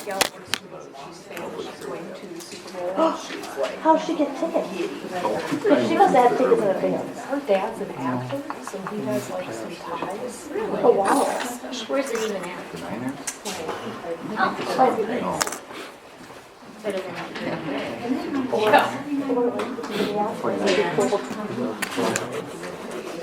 gal works for me, she's saying she's going to the Super Bowl. She's like, How'd she get tickets? She must have tickets in advance. her dad's an actor, so he has like some ties. Really? Oh, wow. Where's it even at? The Niners? Better than that.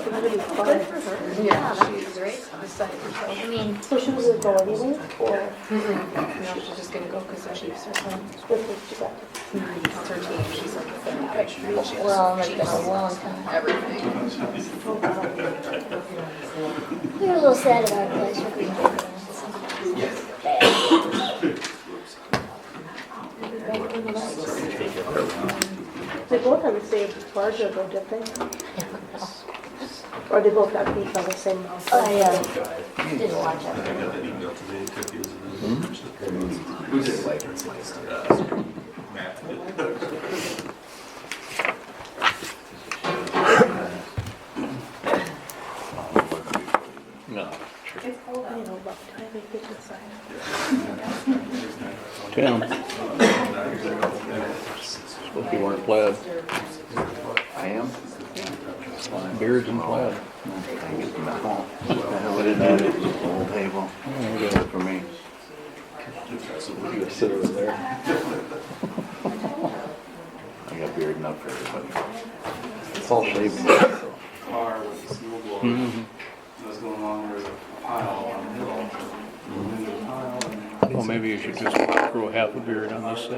Good for her. Yeah, she's beside herself. I mean, So she was gonna go anyway, or No, she's just gonna go because the Chiefs are home. this was she got? It's her team, she's like a fanatic. She has well, like for a long time. everything. We were a little sad at our place for Green Bay They both have the same margin, though, didn't they? Or they both got beat by the same amount? I didn't watch it. Who's it like? No. I know, about the time they get inside. Tim. Hope you weren't plaid. I am? Beards and plaid. I get the memo. I didn't have it, just the whole table. Good for me. You just sit over there. I got beard enough for everybody. It's all shaving. So. Car with the snow blower. Mm-hmm. What's going on, there's a pile on the hill. And there's a pile and Well, maybe you should just grow half a beard on this side. the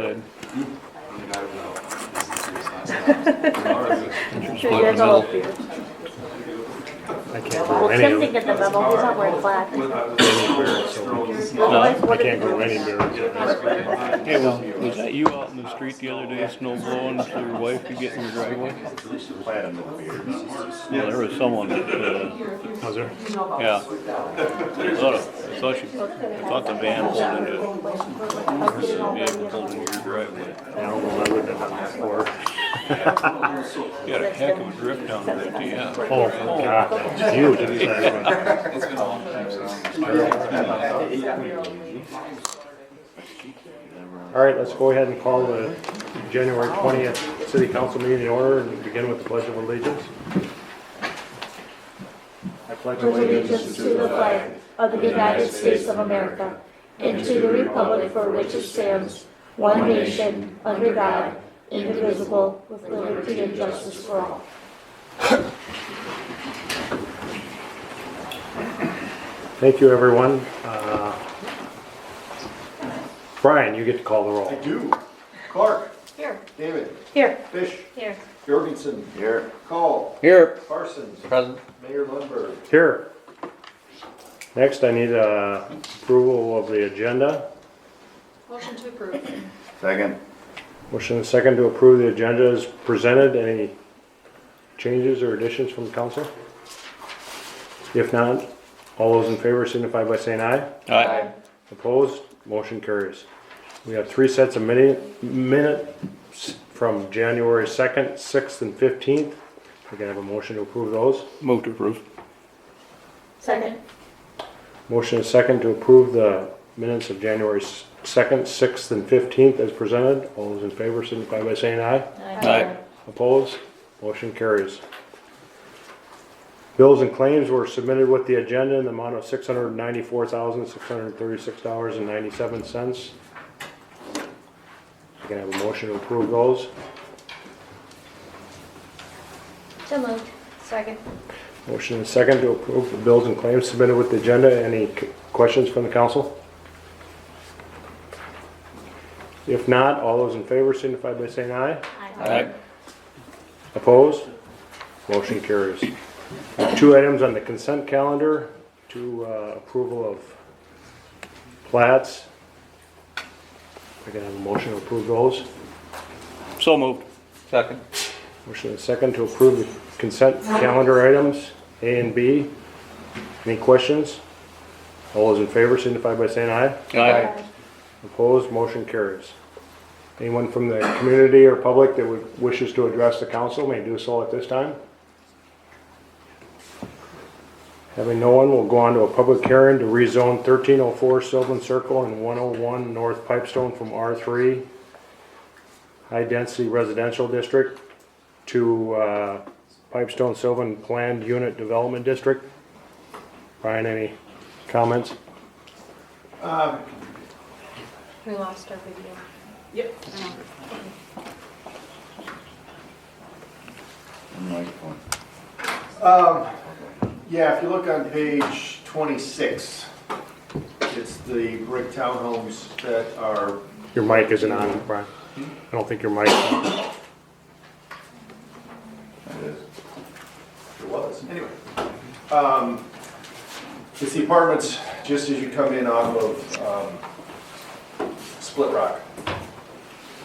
guy was out. Just Sure, split you in guys the all middle. beard. I can't Well, grow any Tim of didn't it. get the memo, he's not wearing black. Otherwise, I what can't did grow any beards. Hey, was that you out in the street the other day, snow blowing for your wife to get in your driveway? Plaid on the beard. Well, there was someone that, Was there? yeah. I thought the van pulled into it. The vehicle pulled into your driveway. I don't know, I wouldn't have done that before. You had a heck of a drift down there, too, yeah. Oh, God, that's huge. It's been a long time since. All right, let's go ahead and call the January 20th City Council meeting in order and begin with the Pledge of Allegiance. I pledge Allegiance to the flag of the United States of America and to the republic for which it stands, one nation, under God, indivisible, with liberty and justice for all. Thank you, everyone. Brian, you get to call the roll. I do. Clark. Here. David. Here. Fish. Here. Jorgensen. Here. Call. Here. Parsons. Present. Mayor Lundberg. Here. Next, I need approval of the agenda. Motion to approve. Second. Motion and second to approve the agenda as presented. Any changes or additions from the council? If not, all those in favor signify by saying aye. Aye. Opposed? Motion carries. We have 3 sets of minutes from January 2nd, 6th, and 15th. We can have a motion to approve those. Move to approve. Second. Motion is second to approve the minutes of January 2nd, 6th, and 15th as presented. All those in favor signify by saying aye. Aye. Opposed? Motion carries. Bills and claims were submitted with the agenda in the amount of $694,636.97. I can have a motion to approve those. So moved. Second. Motion is second to approve the bills and claims submitted with the agenda. Any questions from the council? If not, all those in favor signify by saying aye. Aye. Opposed? Motion carries. 2 items on the consent calendar, approval of plats. I can have a motion to approve those. So moved. Second. Motion is second to approve the consent calendar items, A and B. Any questions? All those in favor signify by saying aye. Aye. Opposed? Motion carries. Anyone from the community or public that wishes to address the council may do so at this time. Having no one, we'll go on to a public hearing to rezone 1304 Sylvan Circle and 101 North Pipestone from R3 High Density Residential District to Pipestone Sylvan Planned Unit Development District. Brian, any comments? We lost our video. Yep. I know. Microphone. Yeah, if you look on page 26, it's the brick townhomes that are, Your mic isn't on, Brian. I don't think your mic's on. it was, anyway. It's the apartments just as you come in off of Split Rock.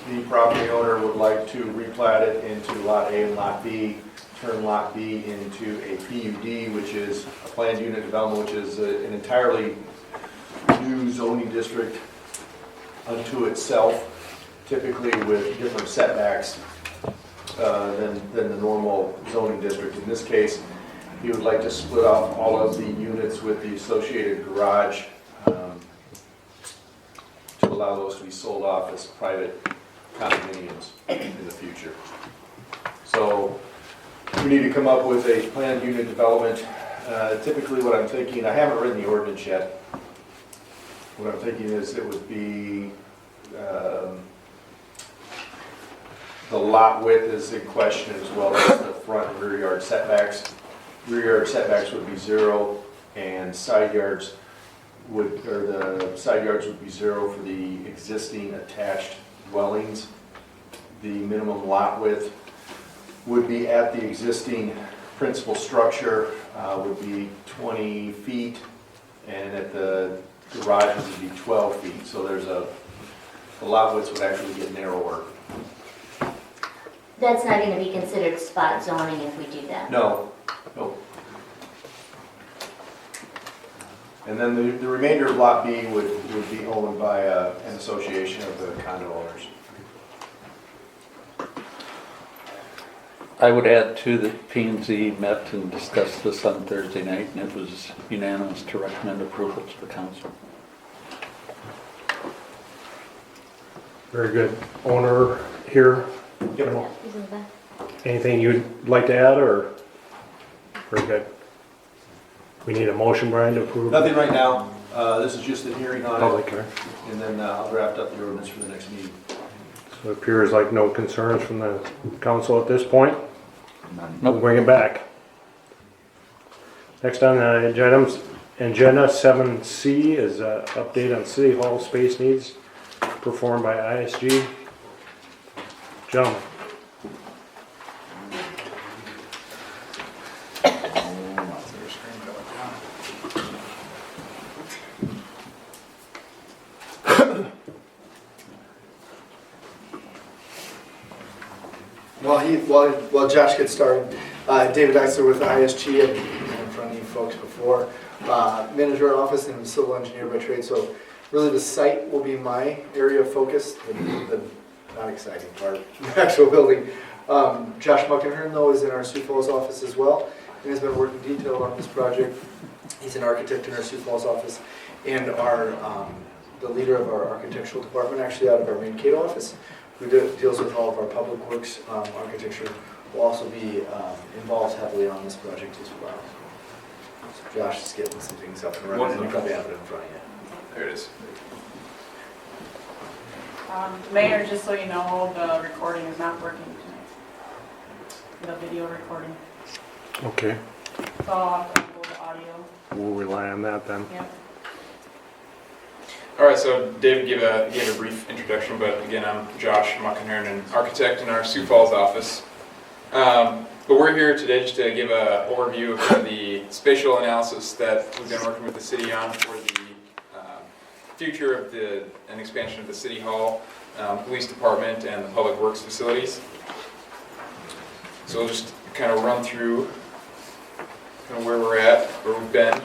The property owner would like to replat it into Lot A and Lot B, turn Lot B into a PUD, which is a planned unit development, which is an entirely new zoning district unto itself, typically with different setbacks than the normal zoning district. In this case, he would like to split off all of the units with the associated garage to allow those to be sold off as private condominiums in the future. So we need to come up with a planned unit development. Typically what I'm thinking, I haven't written the ordinance yet. What I'm thinking is it would be, the lot width is in question as well as the front and rear yard setbacks. Rear yard setbacks would be 0 and side yards would be 0 for the existing attached dwellings. The minimum lot width would be at the existing principal structure, would be 20 feet, and at the garage would be 12 feet. So there's the lot widths would actually get narrower. That's not gonna be considered spot zoning if we do that. No. And then the remainder of Lot B would be owned by an association of the condo owners. I would add too that P and Z met and discussed this on Thursday night, and it was unanimous to recommend approval to the council. Very good. Owner here, Yep. He's in the back. anything you'd like to add, or? Very good. We need a motion, Brian, to approve? Nothing right now. This is just a hearing on Public it, hearing. and then I'll draft up the ordinance for the next meeting. So it appears like no concerns from the council at this point. We'll Nope. bring it back. Next on the agenda 7C is an update on City Hall space needs performed by ISG. Gentlemen. While Josh gets started, David Dexter with ISG, I've been in front of you folks before, manager at office and civil engineer by trade, so really the site will be my area of focus, the not exciting part, the actual building. Josh Muckenhern though is in our Sioux Falls office as well, and has been working detailed on this project. He's an architect in our Sioux Falls office, and the leader of our architectural department, actually out of our Mankato office, who deals with all of our public works architecture, will also be involved heavily on this project as well. So Josh is getting some things up and running, and you probably have it in front of you. There it is. Mayor, just so you know, the recording is not working tonight. The video recording. Okay, So I'll have to hold the audio. we'll rely on that then. Yep. All right, so David gave a brief introduction, but again, I'm Josh Muckenhern, an architect in our Sioux Falls office. But we're here today just to give an overview of the spatial analysis that we've been working with the city on for the future of an expansion of the city hall, police department, and the public works facilities. So we'll just kind of run through kind of where we're at, where we've been.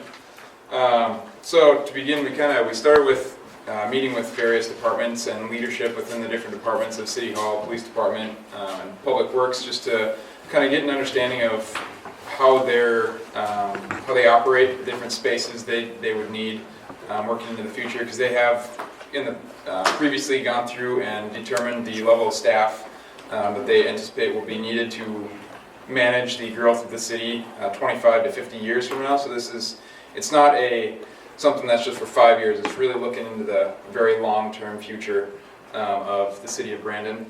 So to begin, we started with meeting with various departments and leadership within the different departments of City Hall, Police Department, and Public Works, just to kind of get an understanding of how they operate, the different spaces they would need working into the future, because they have previously gone through and determined the level of staff that they anticipate will be needed to manage the growth of the city 25 to 50 years from now. So it's not something that's just for 5 years. It's really looking into the very long-term future of the city of Brandon.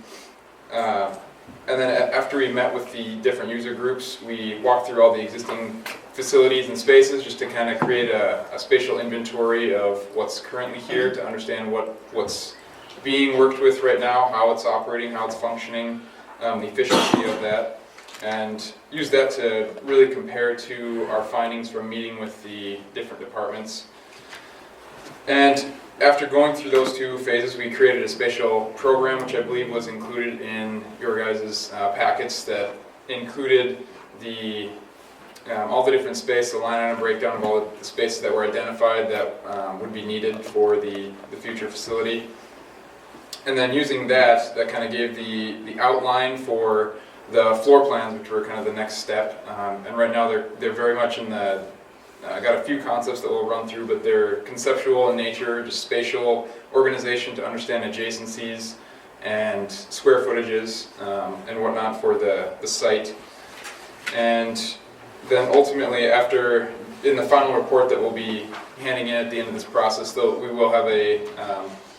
And then after we met with the different user groups, we walked through all the existing facilities and spaces just to kind of create a spatial inventory of what's currently here, to understand what's being worked with right now, how it's operating, how it's functioning, the efficiency of that, and use that to really compare to our findings from meeting with the different departments. And after going through those 2 phases, we created a spatial program, which I believe was included in your guys' packets, that included all the different space, the line item breakdown of all the spaces that were identified that would be needed for the future facility. And then using that kind of gave the outline for the floor plans, which were kind of the next step. And right now they're very much in the I got a few concepts that we'll run through, but they're conceptual in nature, just spatial organization to understand adjacencies and square footages and whatnot for the site. And then ultimately, in the final report that we'll be handing in at the end of this process, though, we will have a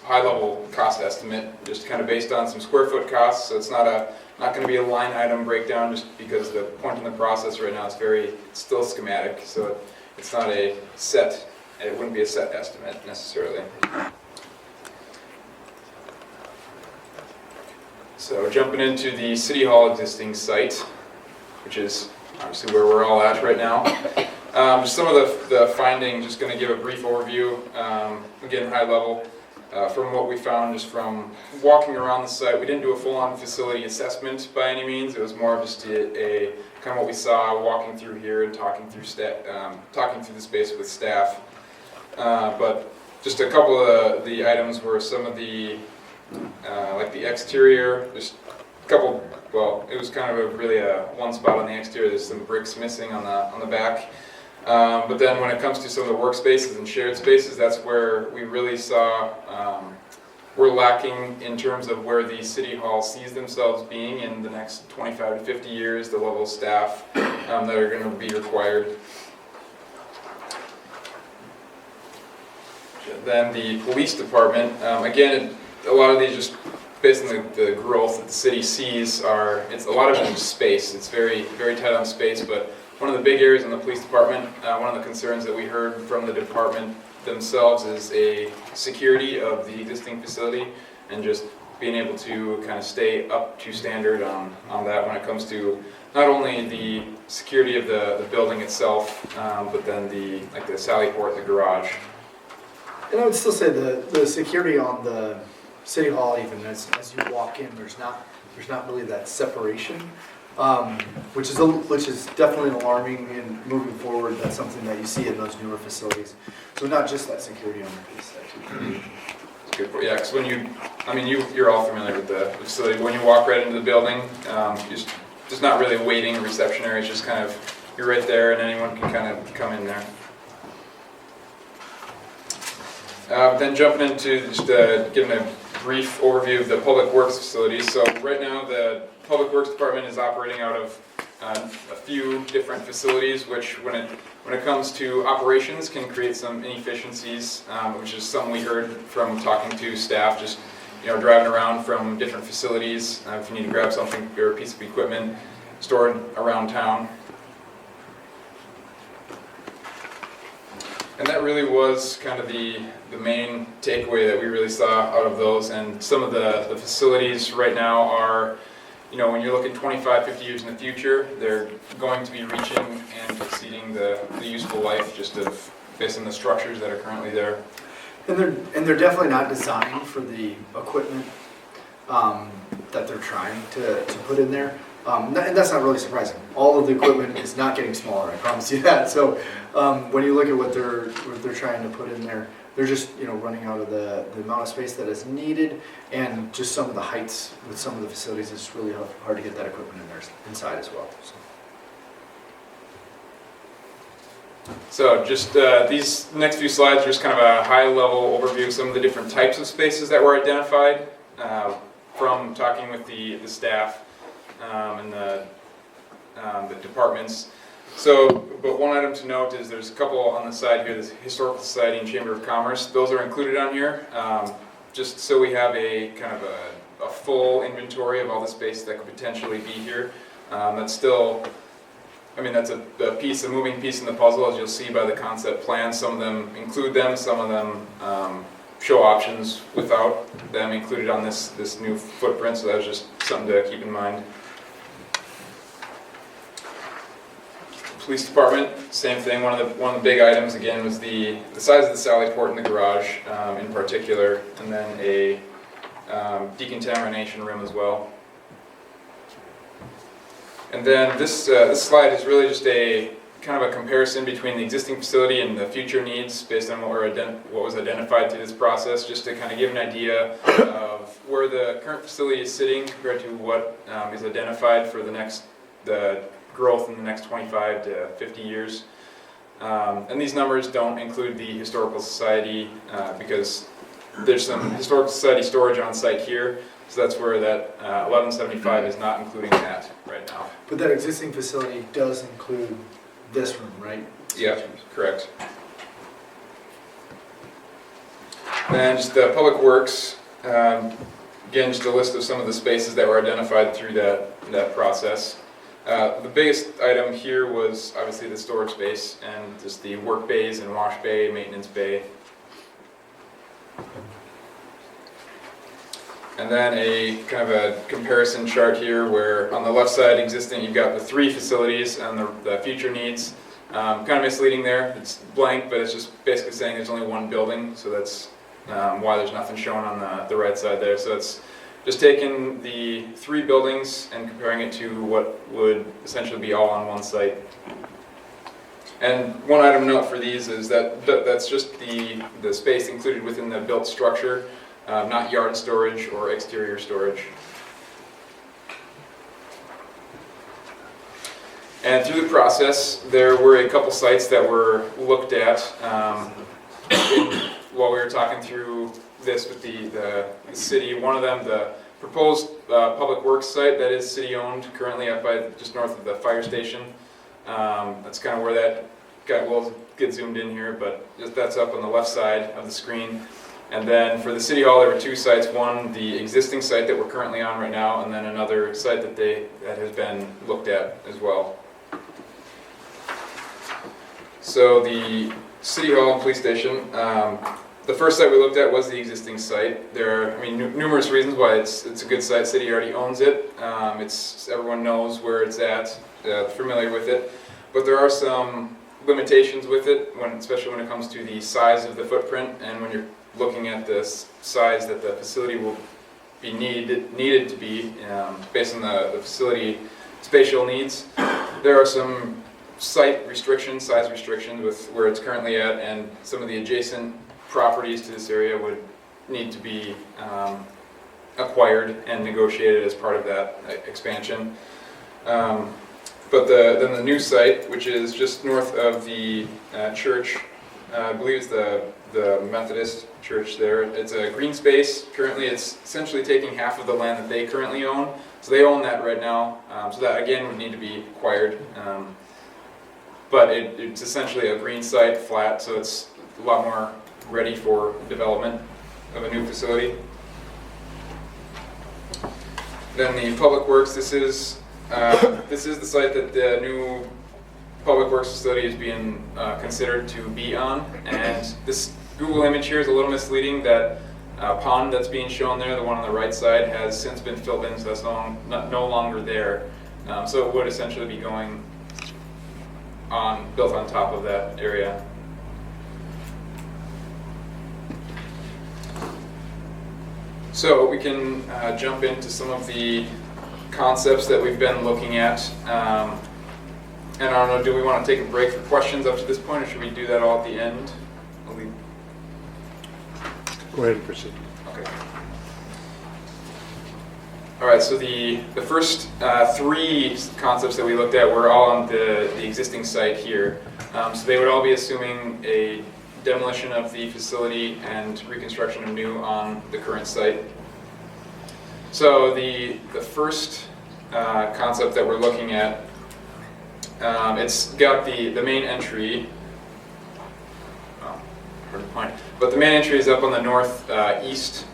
high-level cost estimate, just kind of based on some square foot costs. So it's not going to be a line item breakdown, just because the point in the process right now is it's still schematic. So it's not it wouldn't be a set estimate necessarily. So jumping into the City Hall existing site, which is obviously where we're all at right now. Just some of the findings, just going to give a brief overview, again high level, from what we found just from walking around the site. We didn't do a full-on facility assessment by any means. It was more of just a kind of what we saw walking through here and talking through the space with staff. But just a couple of the items were some of the like the exterior, just a couple. Well, it was kind of really one spot on the exterior. There's some bricks missing on the back. But then when it comes to some of the workspaces and shared spaces, that's where we really saw we're lacking in terms of where the City Hall sees themselves being in the next 25 to 50 years, the level of staff that are going to be required. Then the police department, again, a lot of these just based on the growth that the city sees it's a lot of it is space. It's very, very tight on space, but one of the big areas in the police department, one of the concerns that we heard from the department themselves is a security of the existing facility and just being able to kind of stay up to standard on that when it comes to not only the security of the building itself, but then the sally port, the garage. And I would still say the security on the City Hall, even as you walk in, there's not really that separation. Which is definitely alarming, and moving forward, that's something that you see in those newer facilities. So not just that security on the piece there. It's good for, yeah, because you're all familiar with the facility. When you walk right into the building, just not really a waiting reception area. It's just kind of you're right there, and anyone can kind of come in there. Then jumping into just giving a brief overview of the Public Works facilities. So right now the Public Works Department is operating out of a few different facilities, which when it comes to operations can create some inefficiencies, which is something we heard from talking to staff, just driving around from different facilities, if you need to grab something or a piece of equipment stored around town. And that really was kind of the main takeaway that we really saw out of those. And some of the facilities right now are, when you're looking 25, 50 years in the future, they're going to be reaching and exceeding the useful life just based on the structures that are currently there. And they're definitely not designed for the equipment that they're trying to put in there. And that's not really surprising. All of the equipment is not getting smaller, I promise you that. So when you look at what they're trying to put in there, they're just running out of the amount of space that is needed, and just some of the heights with some of the facilities, it's really hard to get that equipment in there inside as well. So. So just these next few slides are just kind of a high-level overview of some of the different types of spaces that were identified from talking with the staff and the departments. So, but one item to note is there's a couple on the side here, the Historical Society and Chamber of Commerce. Those are included on here, just so we have a kind of a full inventory of all the space that could potentially be here. That's still, I mean, that's a moving piece in the puzzle, as you'll see by the concept plan. Some of them include them, some of them show options without them included on this new footprint, so that was just something to keep in mind. Police department, same thing. One of the big items again was the size of the sally port in the garage, in particular, and then a decontamination room as well. And then this slide is really just a kind of a comparison between the existing facility and the future needs based on what was identified through this process, just to kind of give an idea of where the current facility is sitting compared to what is identified for the growth in the next 25 to 50 years. And these numbers don't include the Historical Society because there's some Historical Society storage on site here, so that's where that 1175 is not including that right now. But that existing facility does include this room, right? Yeah, correct. Then just the Public Works, again, just a list of some of the spaces that were identified through that process. The biggest item here was obviously the storage space and just the work bays and wash bay, maintenance bay. And then a kind of a comparison chart here where on the left side existing you've got the 3 facilities and the future needs. Kind of misleading there, it's blank, but it's just basically saying there's only one building, so that's why there's nothing shown on the right side there. So it's just taking the 3 buildings and comparing it to what would essentially be all on one site. And one item note for these is that that's just the space included within the built structure, not yard storage or exterior storage. And through the process, there were a couple sites that were looked at while we were talking through this with the city. One of them, the proposed public works site that is city-owned, currently up by just north of the fire station. That's kind of where that we'll get zoomed in here, but that's up on the left side of the screen. And then for the city hall, there were 2 sites. One, the existing site that we're currently on right now, and then another site that has been looked at as well. So the city hall and police station, the first site we looked at was the existing site. There are, numerous reasons why it's a good site. City already owns it. Everyone knows where it's at, familiar with it. But there are some limitations with it, especially when it comes to the size of the footprint and when you're looking at the size that the facility will be needed to be based on the facility spatial needs. There are some site restrictions, size restrictions with where it's currently at, and some of the adjacent properties to this area would need to be acquired and negotiated as part of that expansion. But then the new site, which is just north of the church, I believe it's the Methodist church there. It's a green space. Currently it's essentially taking half of the land that they currently own. So they own that right now. So that again would need to be acquired. But it's essentially a green site, flat, so it's a lot more ready for development of a new facility. Then the Public Works, this is the site that the new Public Works facility is being considered to be on. And this Google image here is a little misleading. That pond that's being shown there, the one on the right side, has since been filled in, so that's no longer there. So it would essentially be going built on top of that area. So we can jump into some of the concepts that we've been looking at. And I don't know, do we want to take a break for questions up to this point, or should we do that all at the end? Go ahead and proceed. Okay. All right, so the first 3 concepts that we looked at were all on the existing site here. So they would all be assuming a demolition of the facility and reconstruction of new on the current site. So the first concept that we're looking at, it's got the main entry, hard to point, but the main entry is up on the northwest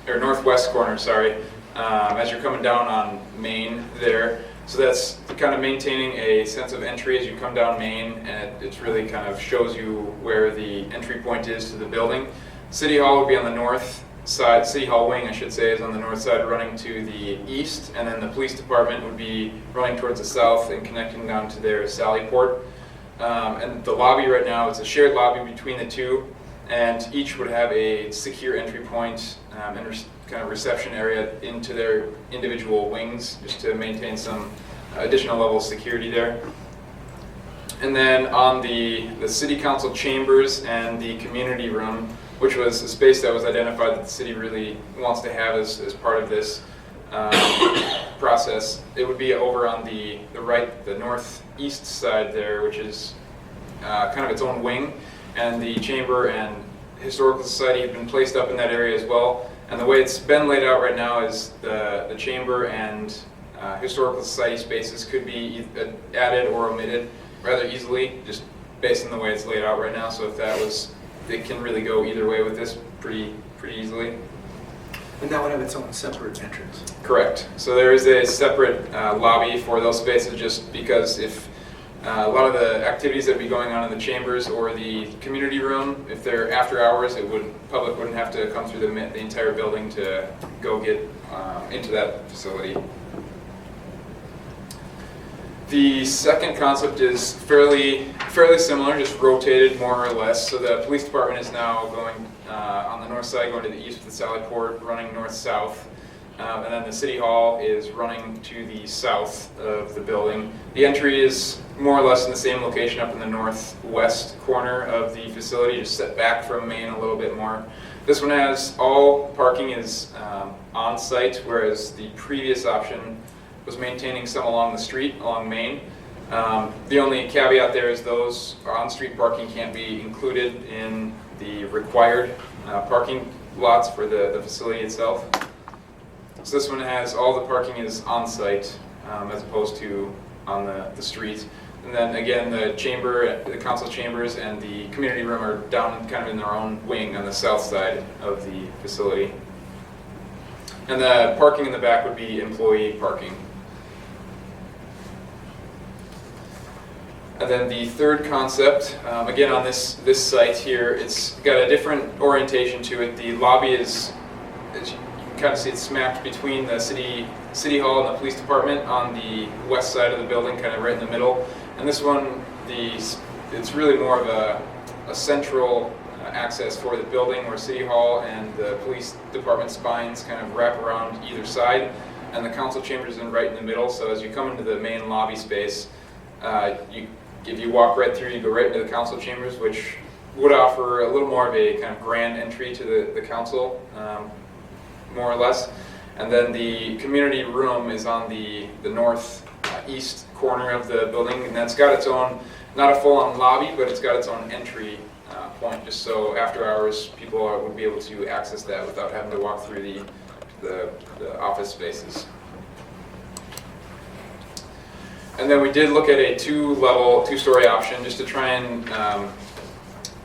corner, sorry, as you're coming down on Main there. So that's kind of maintaining a sense of entry as you come down Main, and it really kind of shows you where the entry point is to the building. City Hall would be on the north side, City Hall wing I should say, is on the north side running to the east, and then the police department would be running towards the south and connecting down to their Sallyport. And the lobby right now is a shared lobby between the two, and each would have a secure entry point and kind of reception area into their individual wings, just to maintain some additional level of security there. And then on the city council chambers and the community room, which was a space that was identified that the city really wants to have as part of this process, it would be over on the northeast side there, which is kind of its own wing, and the chamber and historical society have been placed up in that area as well. And the way it's been laid out right now is the chamber and historical society spaces could be added or omitted rather easily, just based on the way it's laid out right now. So if that was, it can really go either way with this pretty easily. And that would have its own separate entrance. Correct. So there is a separate lobby for those spaces, just because if a lot of the activities that would be going on in the chambers or the community room, if they're after hours, public wouldn't have to come through the entire building to go get into that facility. The second concept is fairly similar, just rotated more or less. So the police department is now going on the north side, going to the east with the Sallyport, running north-south. And then the City Hall is running to the south of the building. The entry is more or less in the same location up in the northwest corner of the facility, just set back from Main a little bit more. This one has all parking is on site, whereas the previous option was maintaining some along the street, along Main. The only caveat there is those on-street parking can't be included in the required parking lots for the facility itself. So this one has all the parking is on site as opposed to on the street. And then again, the chamber, the council chambers and the community room are down kind of in their own wing on the south side of the facility. And the parking in the back would be employee parking. And then the third concept, again on this site here, it's got a different orientation to it. The lobby is, as you can kind of see, it's smacked between the city hall and the police department on the west side of the building, kind of right in the middle. And this one, it's really more of a central access for the building, where City Hall and the police department spines kind of wrap around either side, and the council chambers are right in the middle. So as you come into the main lobby space, if you walk right through, you go right into the council chambers, which would offer a little more of a kind of grand entry to the council, more or less. And then the community room is on the northeast corner of the building, and that's got its own, not a full-on lobby, but it's got its own entry point, just so after hours people would be able to access that without having to walk through the office spaces. And then we did look at a two-story option, just to try and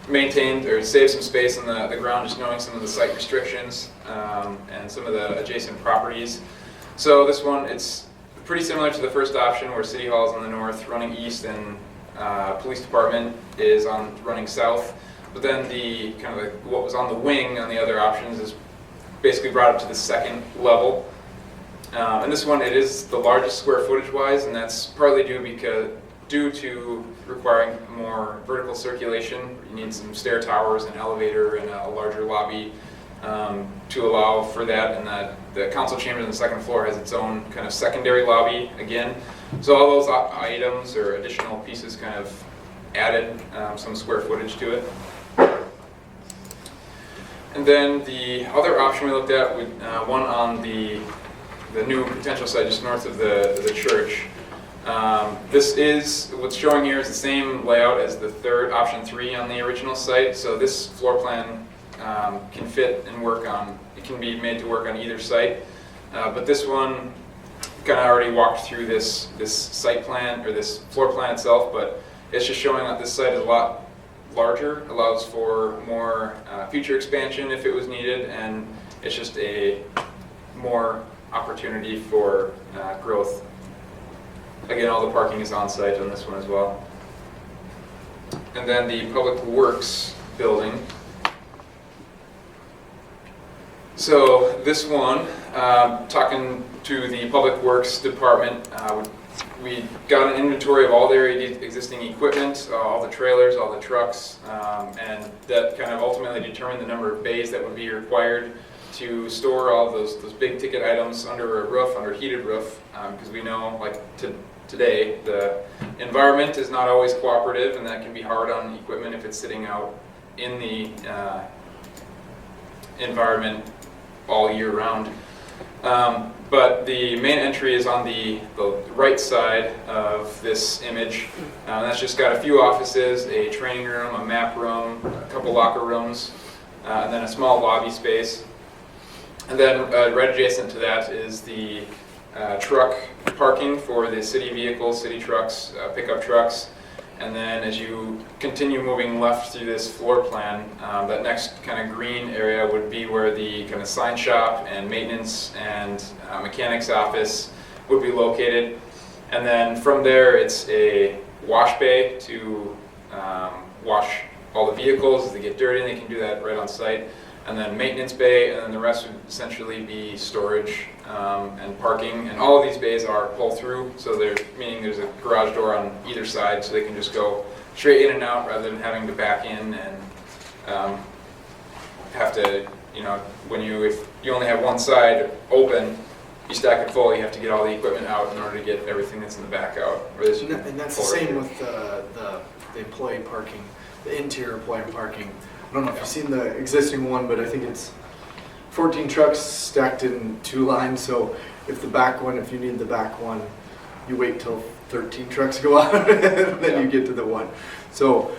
maintain or save some space on the ground, just knowing some of the site restrictions and some of the adjacent properties. So this one, it's pretty similar to the first option, where City Hall is on the north, running east, and police department is running south. But then what was on the wing on the other options is basically brought up to the second level. And this one, it is the largest square footage-wise, and that's partly due to requiring more vertical circulation. You need some stair towers, an elevator, and a larger lobby to allow for that. And the council chambers on the second floor has its own kind of secondary lobby again. So all those items or additional pieces kind of added some square footage to it. And then the other option we looked at, one on the new potential site just north of the church. This is, what's showing here is the same layout as the third, option 3 on the original site. So this floor plan can fit and work on, it can be made to work on either site. But this one, kind of already walked through this site plan, or this floor plan itself, but it's just showing that this site is a lot larger, allows for more future expansion if it was needed, and it's just a more opportunity for growth. Again, all the parking is on site on this one as well. And then the Public Works building. So this one, talking to the Public Works Department, we got an inventory of all their existing equipment, all the trailers, all the trucks, and that kind of ultimately determined the number of bays that would be required to store all those big ticket items under a roof, under a heated roof, because we know, like today, the environment is not always cooperative, and that can be hard on equipment if it's sitting out in the environment all year round. But the main entry is on the right side of this image. That's just got a few offices, a training room, a map room, a couple locker rooms, and then a small lobby space. And then right adjacent to that is the truck parking for the city vehicles, city trucks, pickup trucks. And then as you continue moving left through this floor plan, that next kind of green area would be where the kind of sign shop and maintenance and mechanics office would be located. And then from there, it's a wash bay to wash all the vehicles. As they get dirty, they can do that right on site. And then maintenance bay, and then the rest would essentially be storage and parking. And all of these bays are pull-through, so meaning there's a garage door on either side, so they can just go straight in and out rather than having to back in and have to, if you only have one side open, you stack it full, you have to get all the equipment out in order to get everything that's in the back out. And that's the same with the employee parking, the interior employee parking. I don't know if you've seen the existing one, but I think it's 14 trucks stacked in 2 lines. So if you need the back one, you wait till 13 trucks go out and then you get to the one. So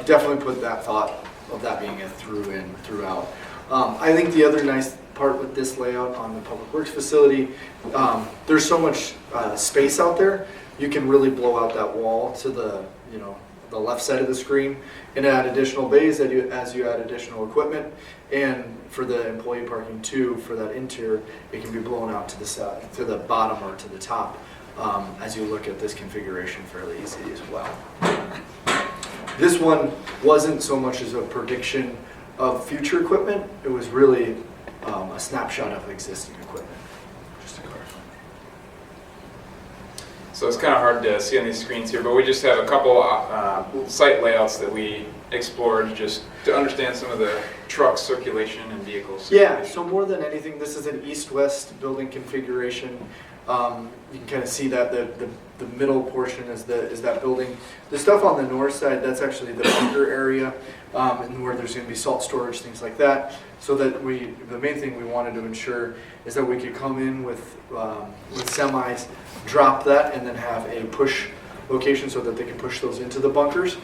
definitely put that thought of that being a through in, throughout. I think the other nice part with this layout on the Public Works facility, there's so much space out there. You can really blow out that wall to the left side of the screen and add additional bays as you add additional equipment. And for the employee parking too, for that interior, it can be blown out to the side, to the bottom or to the top, as you look at this configuration fairly easily as well. This one wasn't so much as a prediction of future equipment, it was really a snapshot of existing equipment. Just to clarify. So it's kind of hard to see on these screens here, but we just have a couple site layouts that we explored just to understand some of the truck circulation and vehicles. Yeah, so more than anything, this is an east-west building configuration. You can kind of see that the middle portion is that building. The stuff on the north side, that's actually the bunker area, and where there's going to be salt storage, things like that. So that the main thing we wanted to ensure is that we could come in with semis, drop that, and then have a push location so that they can push those into the bunkers.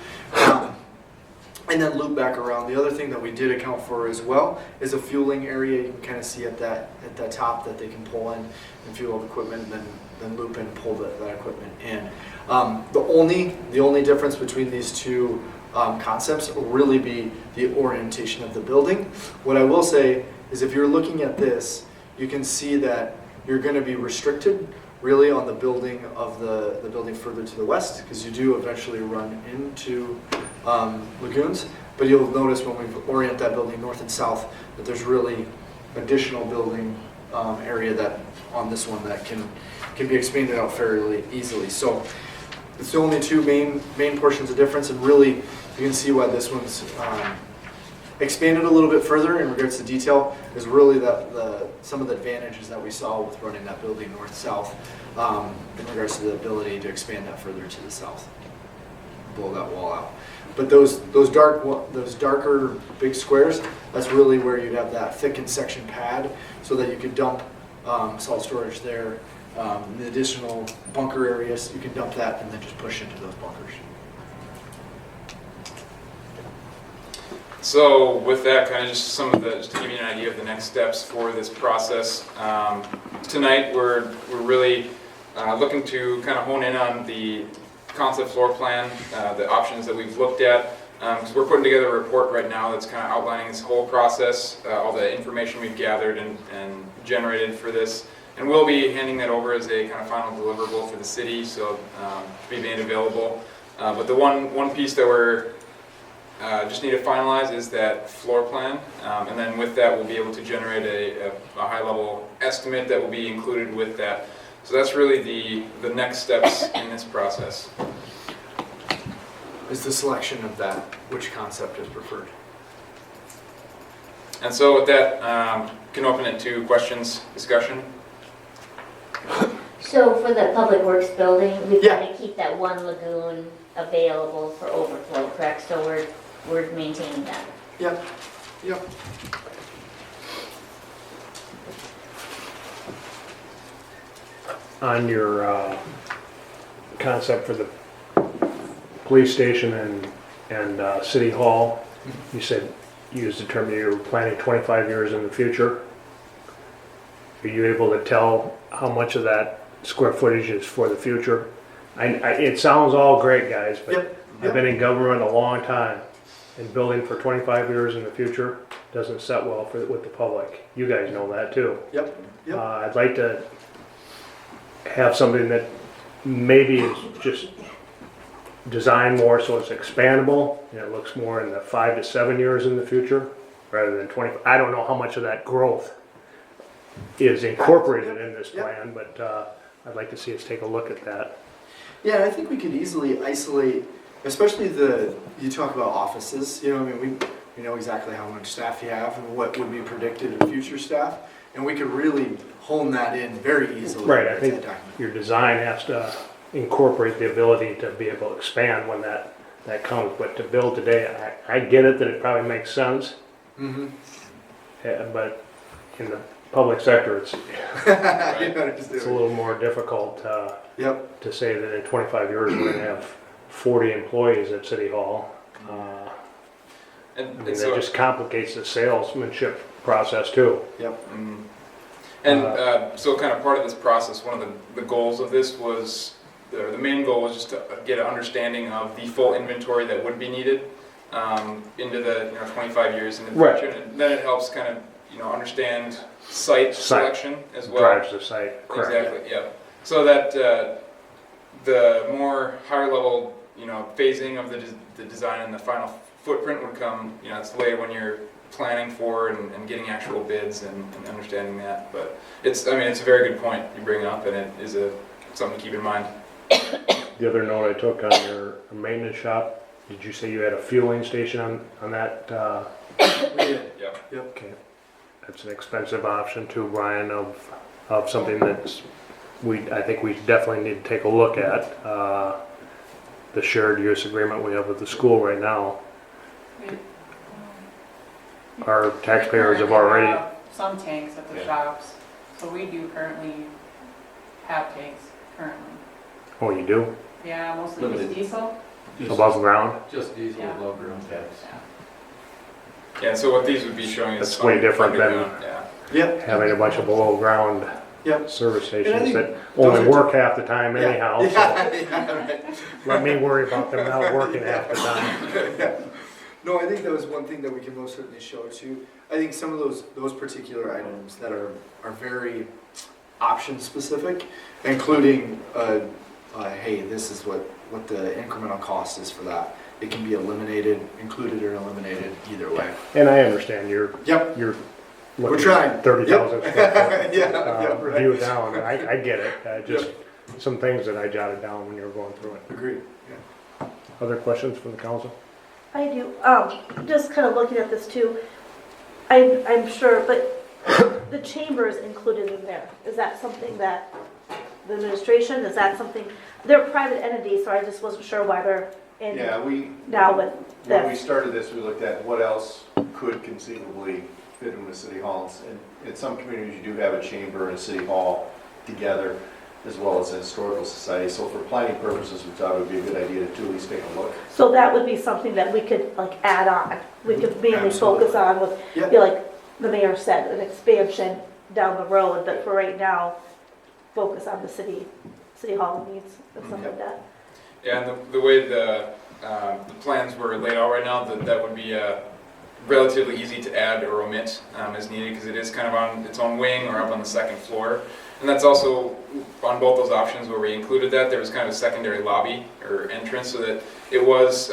And then loop back around. The other thing that we did account for as well is a fueling area. You can kind of see at that top that they can pull in and fuel the equipment, and then loop and pull that equipment in. The only difference between these two concepts will really be the orientation of the building. What I will say is if you're looking at this, you can see that you're going to be restricted really on the building of the building further to the west, because you do eventually run into lagoons. But you'll notice when we orient that building north and south that there's really additional building area that on this one that can be expanded out fairly easily. So it's the only two main portions of difference, and really you can see why this one's expanded a little bit further in regards to detail is really some of the advantages that we saw with running that building north-south in regards to the ability to expand that further to the south, blow that wall out. But those darker big squares, that's really where you'd have that thickened section pad so that you could dump salt storage there The additional bunker areas, you can dump that and then just push into those bunkers. So with that, kind of just some of the, just to give you an idea of the next steps for this process. Tonight, we're really looking to kind of hone in on the concept floor plan, the options that we've looked at. Because we're putting together a report right now that's kind of outlining this whole process, all the information we've gathered and generated for this. And we'll be handing that over as a kind of final deliverable for the city, so to be made available. But the one piece that we're just need to finalize is that floor plan, and then with that we'll be able to generate a high-level estimate that will be included with that. So that's really the next steps in this process. Is the selection of that, which concept is preferred? And so with that, can open it to questions, discussion. So for the Public Works building, we've Yeah. got to keep that one lagoon available for overflow, correct? So we're maintaining that. Yep, yep. On your concept for the police station and city hall, you said, you used the term you're planning 25 years in the future. Are you able to tell how much of that square footage is for the future? It sounds all great, guys, but Yep, I've been in government a long time, and building for 25 years in the future doesn't set well with the public. You guys know that too. Yep, yep. I'd like to have something that maybe is just designed more so it's expandable, and it looks more in the 5 to 7 years in the future, rather than 20. I don't know how much of that growth is incorporated in this plan, but I'd like to see us take a look at that. Yeah, and I think we could easily isolate, especially you talk about offices, I mean, we know exactly how much staff you have and what would be predicted in future staff, and we could really hone that in very easily. Right, I with think that document. your design has to incorporate the ability to be able to expand when that comes, but to build today, I get it that it probably makes sense, Mhm. but in the public sector, it's You understand. a little more difficult Yep, to say that in 25 years we're going to have 40 employees at City Hall. I And mean, so, that just complicates the salesmanship process too. yep. so kind of part of this process, one of the goals of this was, the main goal was just to get an understanding of the full inventory that would be needed into the 25 years in the Right. future. And then it helps kind of understand site selection as well. Drives the site, correct. Exactly, yeah. So that the more higher level, phasing of the design and the final footprint would come, it's later when you're planning for and getting actual bids and understanding that. But it's a very good point you bring up, and it is something to keep in mind. The other note I took on your maintenance shop, did you say you had a fueling station on that? We did. Yep. Yep. Okay. That's an expensive option too, Brian, of something that's, I think we definitely need to take a look at. The shared use agreement we have with the school right now. Our taxpayers have We currently already, have some tanks at the shops, so we do currently have tanks currently. oh, you do? Yeah, mostly just Limited. diesel. Above ground? Just diesel Yeah. above ground tax. Yeah, so what these would be showing is That's way different than- underground, yeah. Yep. Having a bunch of below ground Yep. service And I stations think that those only are- work half the time anyhow, so Yeah, right. let me worry about them not working half the time. No, I think that was one thing that we can most certainly show too. I think some of those particular items that are very option specific, including, hey, this is what the incremental cost is for that. It can be eliminated, included or eliminated, either way. And I understand you're Yep. looking trying. at 30,000 square foot Yeah, right. view down, and I get it, just some things that I jotted down when you were going through it. Agreed. Other questions from the council? I do. Just kind of looking at this too, I'm sure, but the chamber is included in there. Is that something that the administration, is that something, they're a private entities, so I just wasn't sure why they're in Yeah, now with when we this. started this, we looked at what else could conceivably fit in with city halls. And in some communities, you do have a chamber and a city hall together. as well as the Historical Society. So for planning purposes, we thought it would be a good idea to at least take a look. So that would be something that we could like add on. We could mainly focus Absolutely. on with, Yeah. be like the mayor said, an expansion down the road, but for right now, focus on the city hall needs or something like that. Yeah, and the way the plans were laid out right now, that would be relatively easy to add or omit as needed, because it is kind of on its own wing or up on the second floor. And that's also, on both those options where we included that, there was kind of a secondary lobby or entrance, so that it was,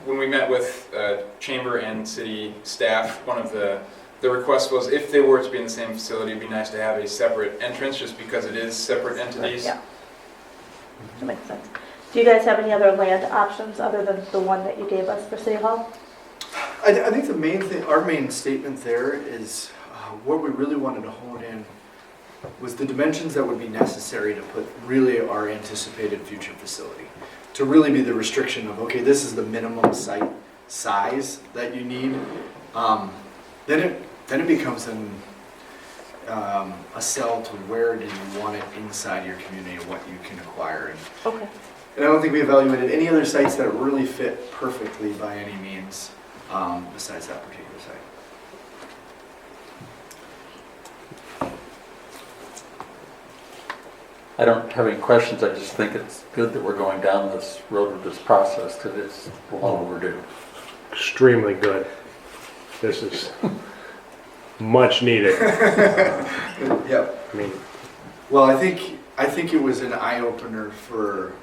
when we met with chamber and city staff, one of the request was if they were to be in the same facility, it'd be nice to have a separate entrance, just because it is separate entities. Yeah. That makes sense. Do you guys have any other land options other than the one that you gave us for City Hall? I think the main thing, our main statement there is what we really wanted to hone in was the dimensions that would be necessary to put really our anticipated future facility. To really be the restriction of, okay, this is the minimum site size that you need. Then it becomes a sell to where do you want it inside your community and what you can acquire. Okay. And I don't think we evaluated any other sites that really fit perfectly by any means, besides that particular site. I don't have any questions, I just think it's good that we're going down this road with this process, because it's long overdue. Extremely good. This is much needed. Yep. I mean, Well, I think it was an eye opener for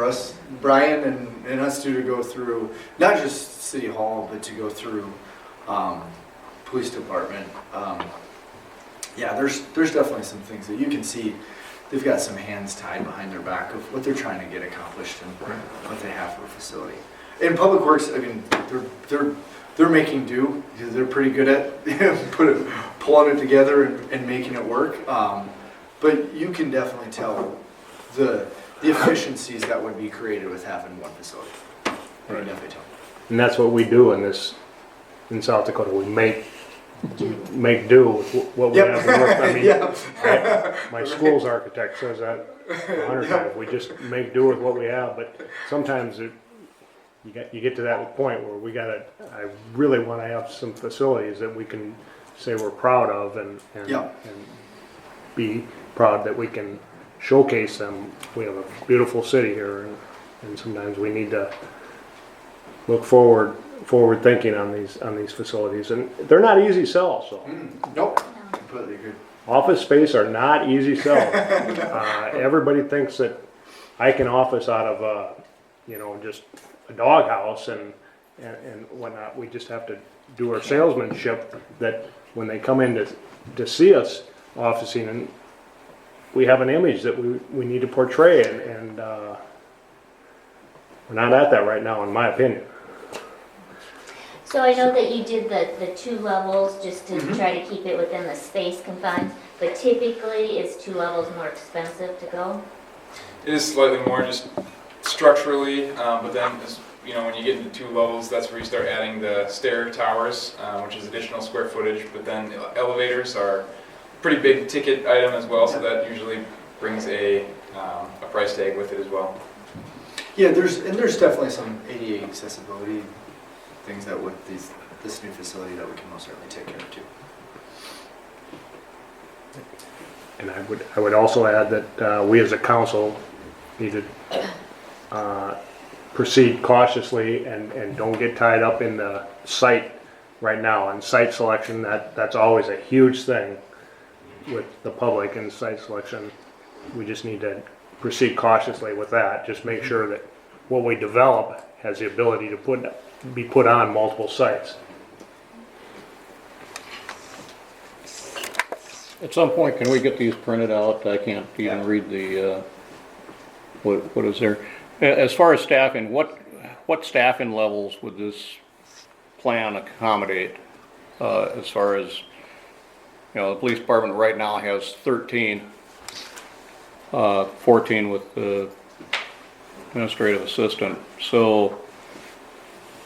us, Brian, and us two to go through not just City Hall, but to go through police department. Yeah, there's definitely some things that you can see. They've got some hands tied behind their back of what they're trying to get accomplished and what they have for a facility. In Public Works, I mean, they're making do. They're pretty good at pulling it together and making it work. But you can definitely tell the efficiencies that would be created with having one facility. You can definitely tell. and that's what we do in South Dakota. We make do with what we Yep. have to work. I mean, Yeah. my school's architect says that 100 times. We just make do with what we have, but sometimes you get to that point where I really want to have some facilities that we can say we're proud of and Yeah. be proud that we can showcase them. We have a beautiful city here, and sometimes we need to look forward thinking on these facilities, and they're not easy sells. So Nope. Completely agree. office space are not easy sells. Everybody thinks that I can office out of just a doghouse and whatnot. We just have to do our salesmanship that when they come in to see us officing, and we have an image that we need to portray, and we're not at that right now, in my opinion. So I know that you did the 2 levels just to try to keep it within the space confines, but typically is 2 levels more expensive to go? It is slightly more just structurally, but then when you get into 2 levels, that's where you start adding the stair towers, which is additional square footage. But then elevators are a pretty big ticket item as well, so that usually brings a price tag with it as well. Yeah, there's definitely some ADA accessibility things that with this new facility that we can most certainly take care of too. And I would also add that we as a council need to proceed cautiously and don't get tied up in the site right now. And site selection, that's always a huge thing with the public and site selection. We just need to proceed cautiously with that. Just make sure that what we develop has the ability to be put on multiple sites. At some point, can we get these printed out? I can't even read the, what is there? As far as staffing, what staffing levels would this plan accommodate? As far as, the police department right now has 13, 14 with the administrative assistant. So,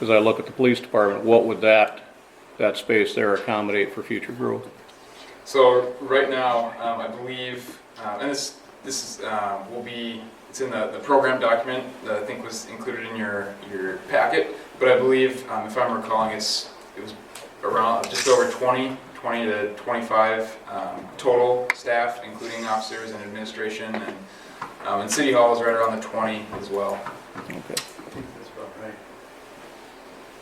as I look at the police department, what would that space there accommodate for future growth? So right now, I believe, and this this is, will be, it's in the program document that I think was included in your packet, but I believe, if I'm recalling, it was around just over 20 to 25 total staff, including officers and administration, and City Hall is right around the 20 as well. Okay. I think that's about right.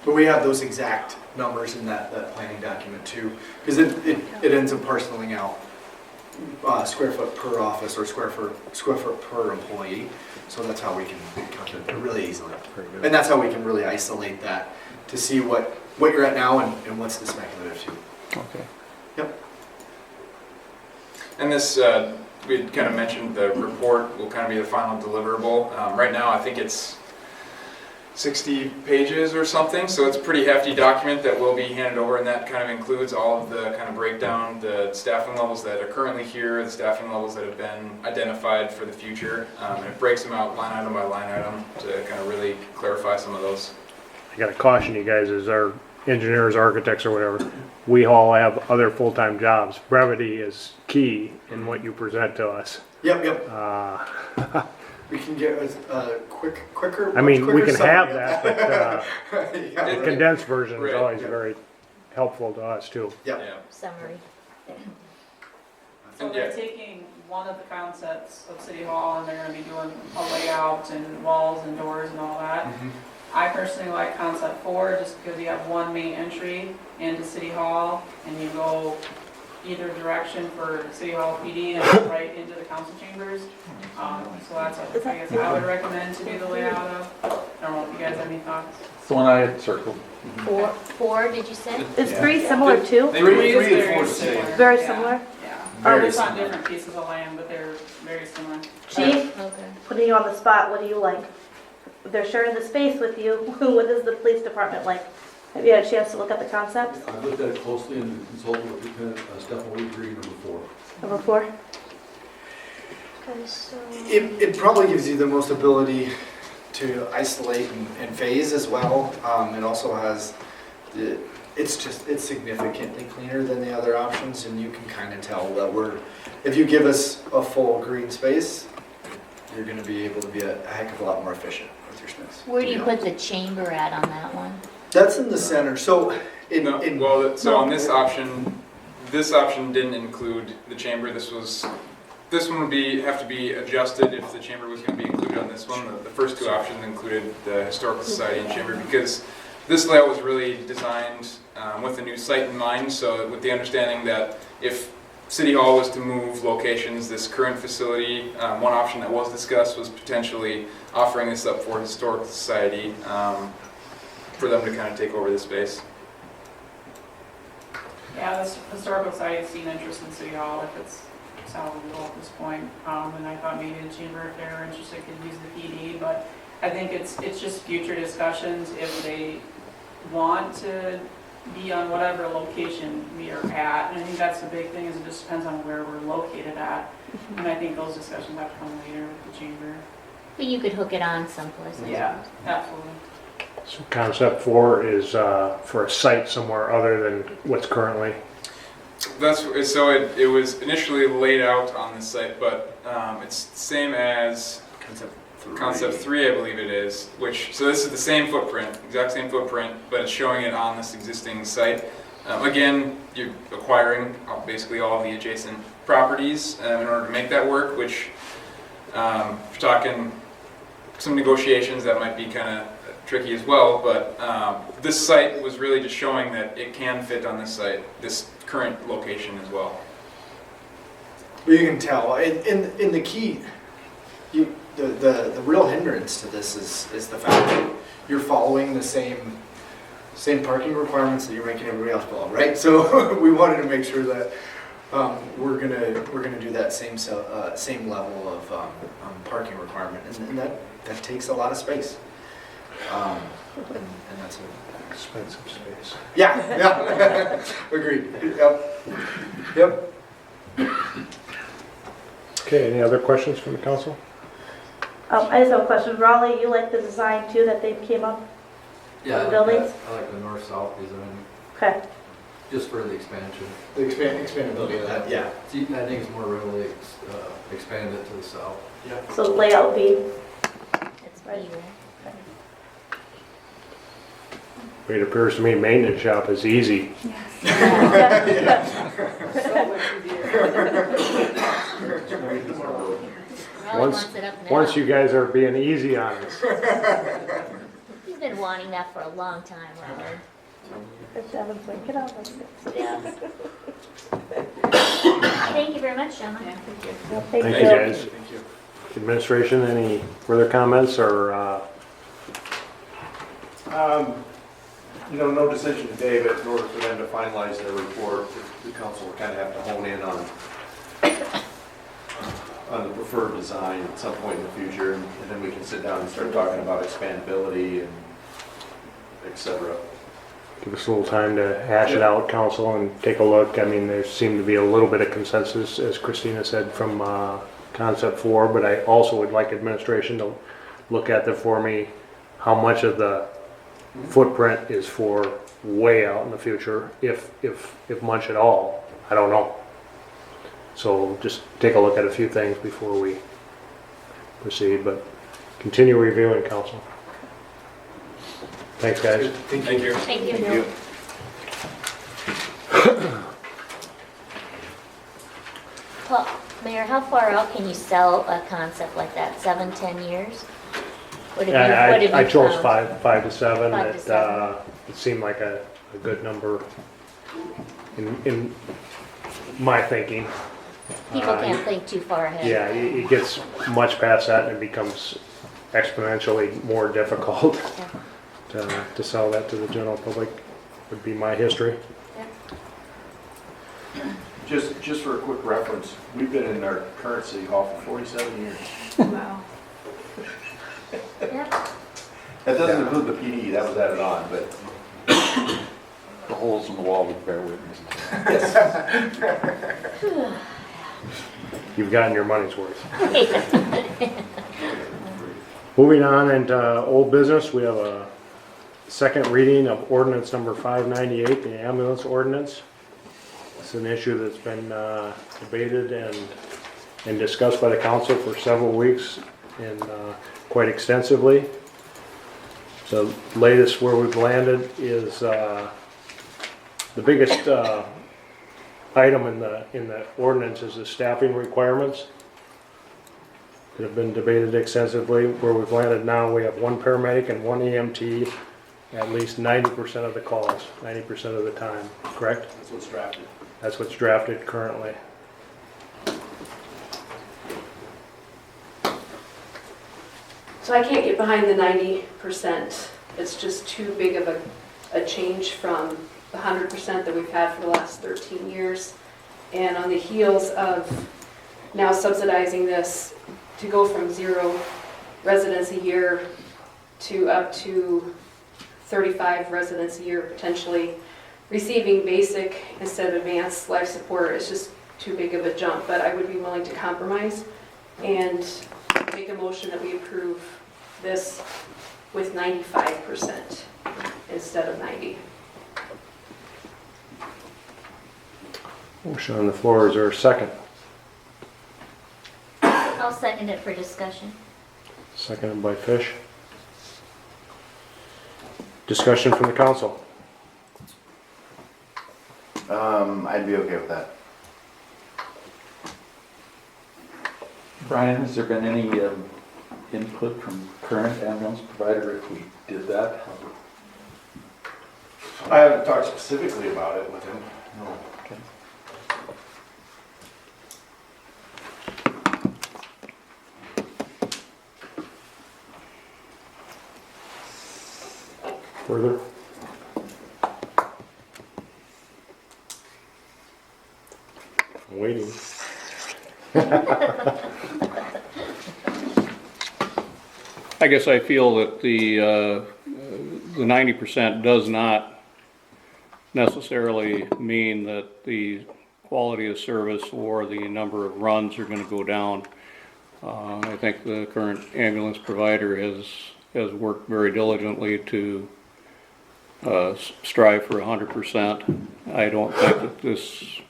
But we have those exact numbers in that planning document too, because it ends up parceling out square foot per office or square foot per employee. So that's how we can calculate it really easily. And that's how we can really isolate that to see what you're at now and what's the speculative too. Okay. Yep. And this, we had kind of mentioned the report will kind of be the final deliverable. Right now, I think it's 60 pages or something, so it's a pretty hefty document that will be handed over, and that kind of includes all of the kind of breakdown, the staffing levels that are currently here, the staffing levels that have been identified for the future, and it breaks them out line item by line item to kind of really clarify some of those. I gotta caution you guys, as our engineers, architects or whatever, we all have other full-time jobs. Brevity is key in what you present to us. Yep. We can get a quicker. I mean, we can summary have of that, but Yeah. the condensed version is Right. always Yeah. very helpful to us too. Yep. Yeah. Summary. So they're taking one of the concepts of City Hall and they're gonna be doing a layout and walls and doors and all that. Mhm. I personally like concept 4 just because you have one main entry into City Hall and you go either direction for City Hall PD and then right into the council chambers. So that's what I guess I would recommend to do the layout of. I don't know if you guys have any thoughts. It's the one I had circled. Four, did you say? Is 3 similar too? They Three really- is and very four is similar. Very Yeah, similar? Yeah. Very It's on similar. different pieces of land, but they're very similar. Chief, Okay. putting you on the spot, what do you like? If they're sharing the space with you, what is the police department like? Have you had a chance to look at the concepts? I've looked at it closely and consulted with Lieutenant Stefan Green, number 4. Number 4? Okay, so. It probably gives you the most ability to isolate and phase as well. It also has it's significantly cleaner than the other options, and you can kind of tell that if you give us a full green space, you're going to be able to be a heck of a lot more efficient with your space. Where do you put the chamber at on that one? That's in the center. So So on this option didn't include the chamber. This one would have to be adjusted if the chamber was going to be included on this one. The first two options included the Historical Society and chamber because this layout was really designed with a new site in mind. So with the understanding that if City Hall was to move locations, this current facility, one option that was discussed was potentially offering this up for Historical Society for them to kind of take over the space. Yeah, the Historical Society has seen interest in City Hall if it's salvageable at this point. And I thought maybe the chamber, if they were interested, could use the PD, but I think it's just future discussions if they want to be on whatever location we are at. And I think that's the big thing is it just depends on where we're located at. And I think those discussions have to come later with the chamber. But you could hook it on someplace. I Yeah, suppose. absolutely. So concept 4 is for a site somewhere other than what's currently. So it was initially laid out on the site, but it's the same as Concept 3, I believe it is. So this is the same footprint, exact same footprint, but it's showing it on this existing site. Again, you're acquiring basically all of the adjacent properties in order to make that work. Which, if you're talking some negotiations, that might be kind of tricky as well. But this site was really just showing that it can fit on this site, this current location as well. But you can tell in the key, the real hindrance to this is the fact that you're following the same parking requirements that you're making everybody else follow, right? So we wanted to make sure that we're gonna do that same level of parking requirement, and that takes a lot of space. And that's Expensive space. yeah. Agreed. Yep. Okay, any other questions from the council? I just have a question. Raleigh, you like the design too that they came up? Yeah, I like Buildings? that. I like the north-south design, Okay. just for the expansion. The expandability of that. Yeah. See, I think it's more readily expand it to the south. So the layout will be, It's even. It appears to me maintenance shop is easy. Raleigh Once- wants it up now. Once you guys are being easy on us. You've been wanting that for a long time, Raleigh. Yeah. Thank you very much, gentlemen. Thank you guys. Administration, any further comments or, No decision today, but in order for them to finalize their report, the council will kind of have to hone in on the preferred design at some point in the future, and then we can sit down and start talking about expandability and et cetera. give us a little time to hash it out, council, and take a look? I mean, there seemed to be a little bit of consensus, as Christina said, from concept 4, but I also would like administration to look at that for me, how much of the footprint is for way out in the future, if much at all. I don't know. So just take a look at a few things before we proceed, but continue reviewing, council. Thanks, guys. Thank you. Thank you. Well, Mayor, how far out can you sell a concept like that? 7, 10 years? What have you I chose found? 5 to 7. 5 to 7. It seemed like a good number in my thinking. People can't think too far ahead. Yeah, it gets much past that and it becomes exponentially more difficult to sell that to the general public, would be my history. Just for a quick reference, we've been in our current city hall for 47 years. Wow. Yep. That doesn't include the PD, that was added on, but The holes in the wall would bear witness. You've gotten your money's worth. Moving on into old business, we have a second reading of ordinance number 598, the ambulance ordinance. It's an issue that's been debated and discussed by the council for several weeks and quite extensively. So latest where we've landed is the biggest item in the ordinance is the staffing requirements that have been debated extensively. Where we've landed now, we have 1 paramedic and 1 EMT at least 90% of the calls, 90% of the time, correct? that's what's drafted. That's what's drafted currently. So I can't get behind the 90%. It's just too big of a change from the 100% that we've had for the last 13 years. And on the heels of now subsidizing this to go from 0 residents a year to up to 35 residents a year potentially receiving basic instead of advanced life support, is just too big of a jump. But I would be willing to compromise and make a motion that we approve this with 95% instead of 90. Motion on the floor, is there a second? I'll second it for discussion. Seconded by Fish. Discussion from the council. I'd be okay with that. Brian, has there been any input from current ambulance provider if we did that? I haven't talked specifically about it with him, no. Okay. Further? I'm waiting. I guess I feel that the 90% does not necessarily mean that the quality of service or the number of runs are gonna go down. I think the current ambulance provider has worked very diligently to strive for 100%. I don't think that this,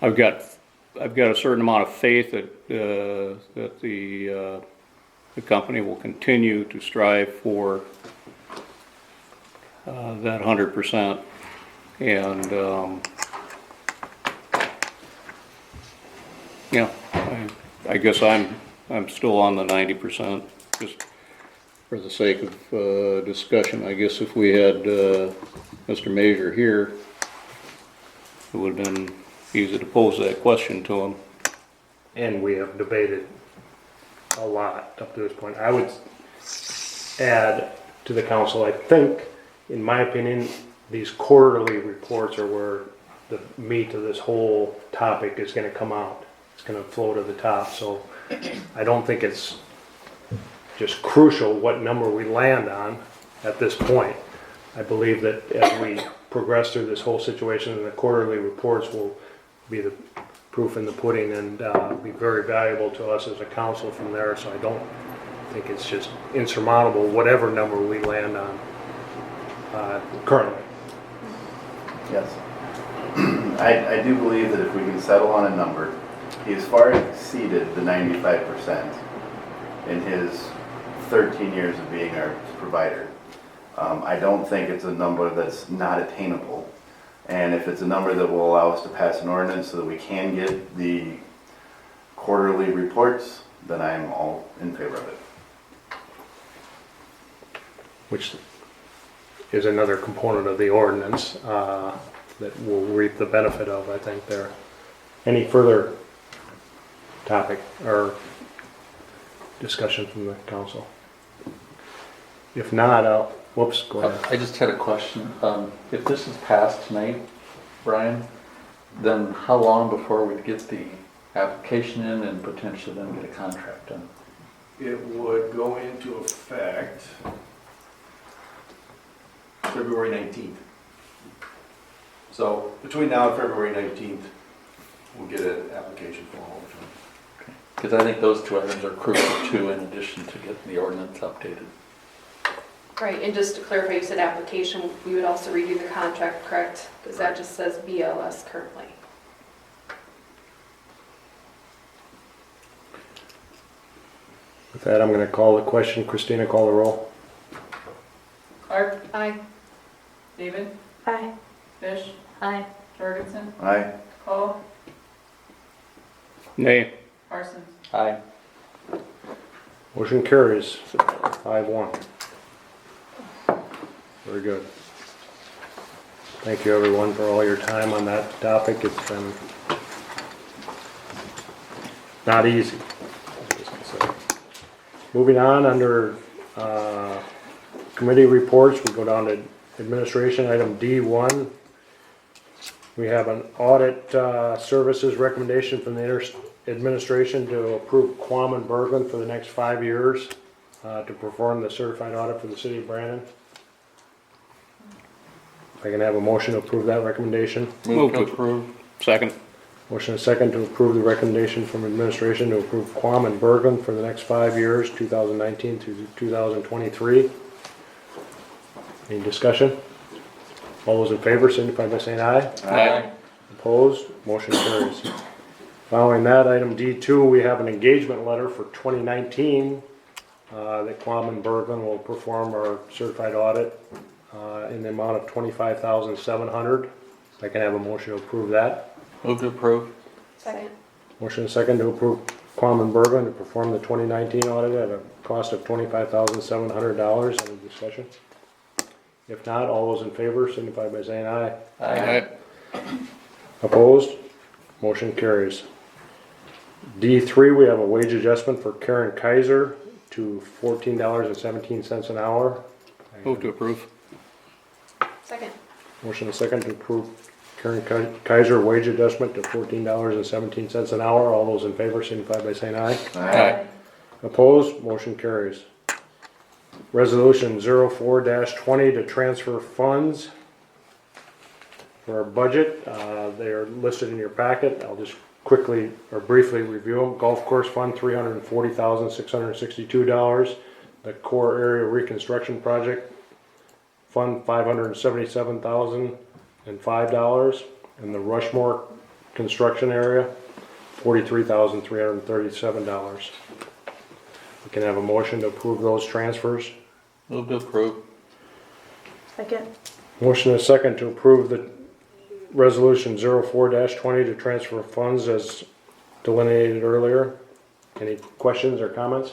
I've got I've got a certain amount of faith that, that the company will continue to strive for that 100%. And, yeah, I guess I'm still on the 90%, just for the sake of discussion. I guess if we had Mr. Major here, it would have been easy to pose that question to him. And we have debated a lot up to this point. I would add to the council, I think, in my opinion, these quarterly reports are where the meat of this whole topic is gonna come out. It's gonna flow to the top, so I don't think it's just crucial what number we land on at this point. I believe that as we progress through this whole situation, and the quarterly reports will be the proof in the pudding and be very valuable to us as a council from there, so I don't think it's just insurmountable, whatever number we land on currently. Yes. I do believe that if we can settle on a number, he's far exceeded the 95% in his 13 years of being our provider. I don't think it's a number that's not attainable. And if it's a number that will allow us to pass an ordinance so that we can get the quarterly reports, then I'm all in favor of it. Which is another component of the ordinance that we'll reap the benefit of, I think, there. Any further topic or discussion from the council? If not, whoops, go ahead. I just had a question. If this is passed tonight, Brian, then how long before we'd get the application in and potentially then get a contract done? It would go into effect February 19th. So between now and February 19th, we'll get an application form over to them. Because I think those two items are crucial too, in addition to getting the ordinance updated. Right, and just to clarify, you said application, we would also review the contract, correct? Because that just says BLS currently. With that, I'm going to call the question. Christina, call the roll. Clark, Aye. David, Aye. Fish, Aye. Jorgensen, Aye. Cole, Nay. Parsons. Aye. Motion carries 5-1. Very good. Thank you, everyone, for all your time on that topic. It's been not easy. Moving on, under committee reports, we go down to administration, item D1. We have an audit services recommendation from the administration to approve Quam and Berglund for the next 5 years to perform the certified audit for the city of Brandon. If I can have a motion to approve that recommendation. Move to approve. Second. Motion is second to approve the recommendation from administration to approve Quam and Berglund for the next 5 years, 2019 through 2023. Any discussion? All those in favor signify by saying aye. Aye. Opposed? Motion carries. Following that, item D2, we have an engagement letter for 2019 that Quam and Berglund will perform our certified audit in the amount of $25,700. I can have a motion to approve that. Move to approve. Second. Motion is second to approve Quam and Berglund to perform the 2019 audit at a cost of $25,700. Any discussion? If not, all those in favor signify by saying aye. Aye. Opposed? Motion carries. D3, we have a wage adjustment for Karen Kaiser to $14.17 an hour. Move to approve. Second. Motion is second to approve Karen Kaiser wage adjustment to $14.17 an hour. All those in favor signify by saying aye. Aye. Opposed? Motion carries. Resolution 04-20 to transfer funds for our budget. They are listed in your packet. I'll just quickly or briefly review them. Golf course fund, $340,662. The core area reconstruction project fund, $577,005. And the Rushmore construction area $43,337. We can have a motion to approve those transfers. Move to approve. Second. Motion and a second to approve the resolution 04-20 to transfer funds as delineated earlier. Any questions or comments?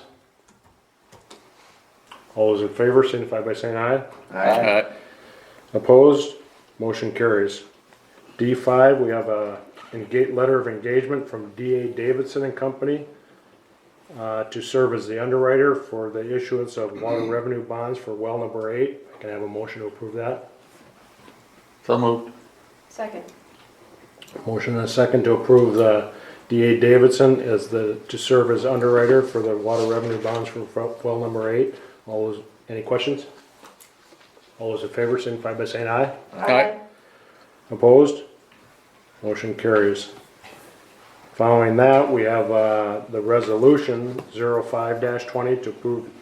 All those in favor signify by saying aye. Aye. Opposed? Motion carries. D5, we have a letter of engagement from D.A. Davidson and Company to serve as the underwriter for the issuance of water revenue bonds for well number 8. I can have a motion to approve that. So moved. Second. Motion and a second to approve the D.A. Davidson to serve as underwriter for the water revenue bonds for well number 8. Any questions? All those in favor signify by saying aye. Aye. Opposed? Motion carries. Following that, we have the resolution 05-20 to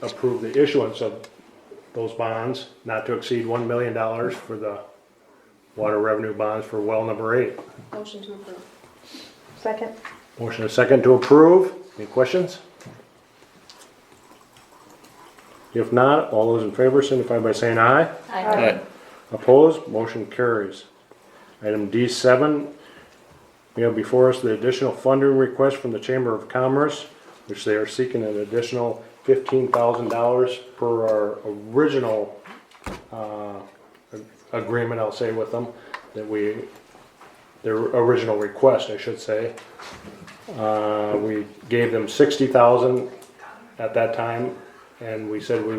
approve the issuance of those bonds not to exceed $1 million for the water revenue bonds for well number 8. Motion to approve. Second. Motion and a second to approve. Any questions? If not, all those in favor signify by saying aye. Aye. Opposed? Motion carries. Item D7, we have before us the additional funding request from the Chamber of Commerce, which they are seeking an additional $15,000 per our original agreement, I'll say, with them, their original request, I should say. We gave them $60,000 at that time, and we said we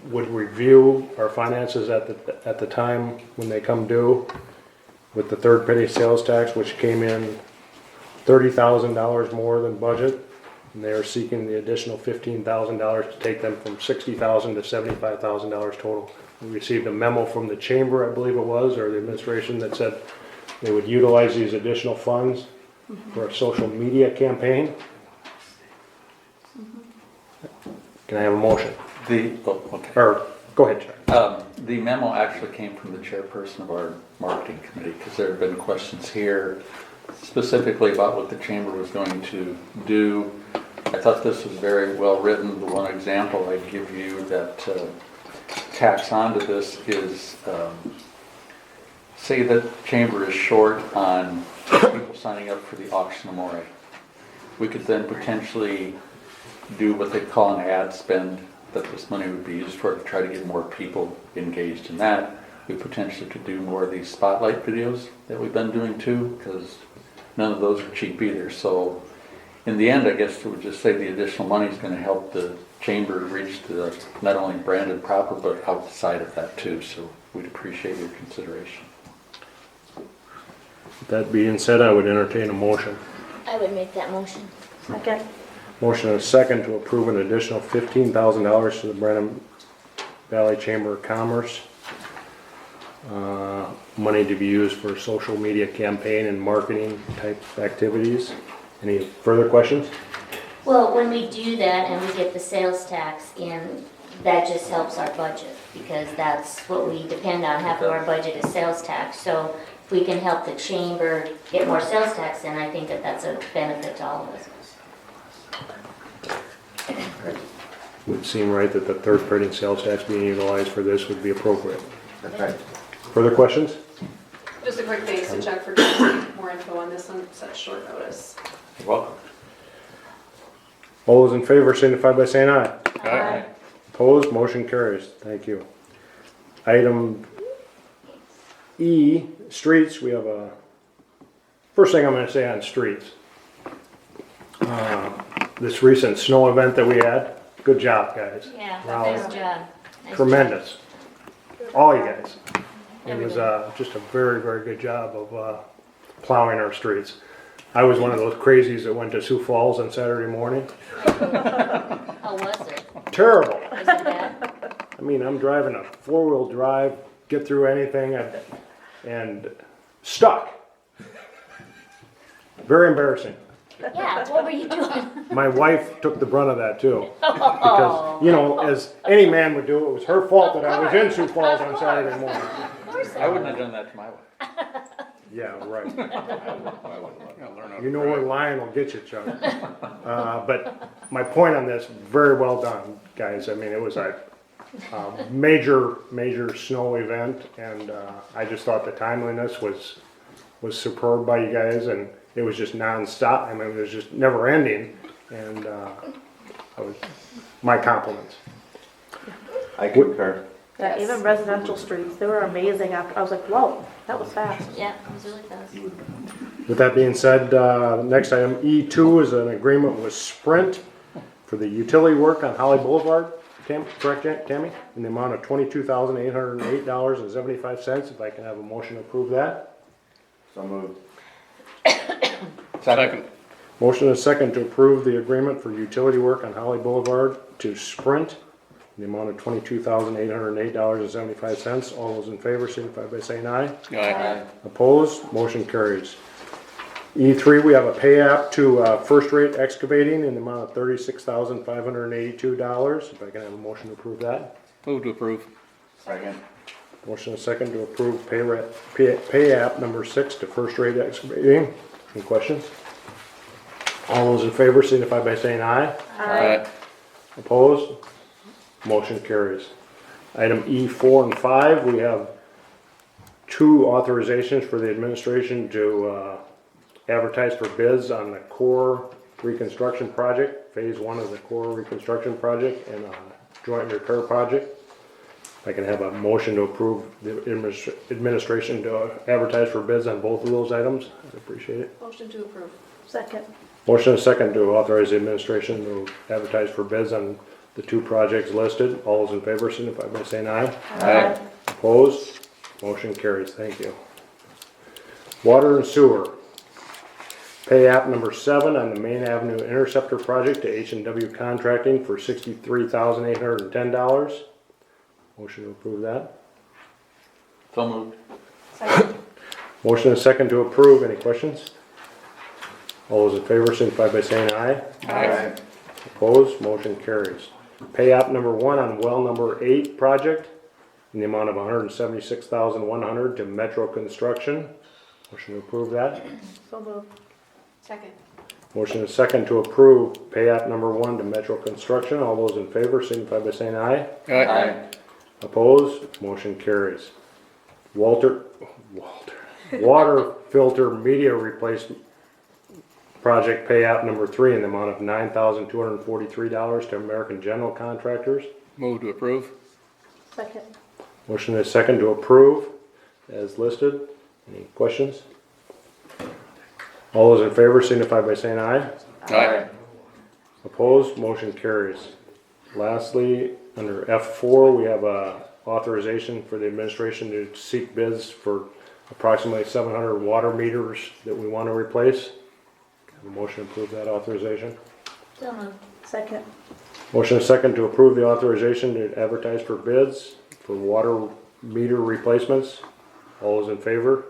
would review our finances at the time when they come due with the third party sales tax, which came in $30,000 more than budget. And they are seeking the additional $15,000 to take them from $60,000 to $75,000 total. We received a memo from the chamber, I believe it was, or the administration, that said they would utilize these additional funds for a social media campaign. Can I have a motion? Okay. Or, go ahead, Chuck. The memo actually came from the chairperson of our marketing committee, because there have been questions here specifically about what the chamber was going to do. I thought this was very well written. The one example I'd give you that tacks onto this is, say that the chamber is short on people signing up for the auction amore. We could then potentially do what they call an ad spend, that this money would be used for, to try to get more people engaged in that. We potentially could do more of these spotlight videos that we've been doing too, because none of those are cheap either. So in the end, I guess it would just say the additional money is going to help the chamber reach the not only branded proper, but outside of that too. So we'd appreciate your consideration. With that being said, I would entertain a motion. I would make that motion. Second. Motion and a second to approve an additional $15,000 to the Brenham Valley Chamber of Commerce. Money to be used for social media campaign and marketing type activities. Any further questions? Well, when we do that and we get the sales tax in, that just helps our budget, because that's what we depend on. Half of our budget is sales tax. So if we can help the chamber get more sales tax in, I think that that's a benefit to all of us. Would seem right that the third party sales tax being utilized for this would be appropriate. That's right. Further questions? Just a quick thanks to Chuck for getting more info on this on such short notice. You're welcome. All those in favor signify by saying aye. Aye. Opposed, motion carries. Thank you. Item E, streets, we have a, first thing I'm going to say on streets. This recent snow event that we had, good job, guys. Yeah, Wow. nice job. Nice Tremendous. All you guys. It was just a very, very good job of plowing our streets. I was one of those crazies that went to Sioux Falls on Saturday morning. Job. How was it? Terrible. Was it bad? I mean, I'm driving a four-wheel drive, get through anything, and stuck. Very embarrassing. Yeah, what were you doing? My wife took the brunt of that too. Because, you know, as any man would do, it was her fault that I was in Sioux Falls on Saturday morning. Of course I wouldn't have done that to my wife. Yeah, right. Yeah, learn how to You know where drive. lying will get you, Chuck. But my point on this, very well done, guys. I mean, it was a major snow event, and I just thought the timeliness was superb by you guys, and it was just nonstop. I mean, it was just never ending, and my compliments. I concur. Yeah, even residential streets, they were amazing after, I was like, whoa, that was fast. Yeah, it was really fast. With that being said, next item, E2 is an agreement with Sprint for the utility work on Holly Boulevard. Correct, Tammy? In the amount of $22,808.75. If I can have a motion to approve that. So moved. Second. Motion and a second to approve the agreement for utility work on Holly Boulevard to Sprint in the amount of $22,808.75. All those in favor signify by saying aye. Aye. Opposed? Motion carries. E3, we have a pay app to First Rate Excavating in the amount of $36,582. If I can have a motion to approve that. Move to approve. Second. Motion and a second to approve pay app number 6 to First Rate Excavating. Any questions? All those in favor signify by saying aye. Aye. Opposed? Motion carries. Item E4 and 5, we have 2 authorizations for the administration to advertise for bids on the core reconstruction project, phase 1 of the core reconstruction project, and a joint repair project. If I can have a motion to approve the administration to advertise for bids on both of those items, I'd appreciate it. Motion to approve. Second. Motion and a second to authorize the administration to advertise for bids on the 2 projects listed. All those in favor signify by saying aye. Aye. Opposed? Motion carries. Thank you. Water and sewer. Pay app number 7 on the Main Avenue Interceptor project to H&W Contracting for $63,810. Motion to approve that. So moved. Second. Motion and a second to approve. Any questions? All those in favor signify by saying aye. Aye. Opposed? Motion carries. Pay app number 1 on well number 8 project in the amount of $176,100 to Metro Construction. Motion to approve that. So moved. Second. Motion is second to approve pay app number 1 to Metro Construction. All those in favor signify by saying aye. Aye. Opposed? Motion carries. Water filter media replacement project pay app number 3 in the amount of $9,243 to American General Contractors. Move to approve. Second. Motion is second to approve as listed. Any questions? All those in favor signify by saying aye. Aye. Opposed? Motion carries. Lastly, under F4, we have a authorization for the administration to seek bids for approximately 700 water meters that we want to replace. Have a motion to approve that authorization. So moved. Second. Motion is second to approve the authorization to advertise for bids for water meter replacements. All those in favor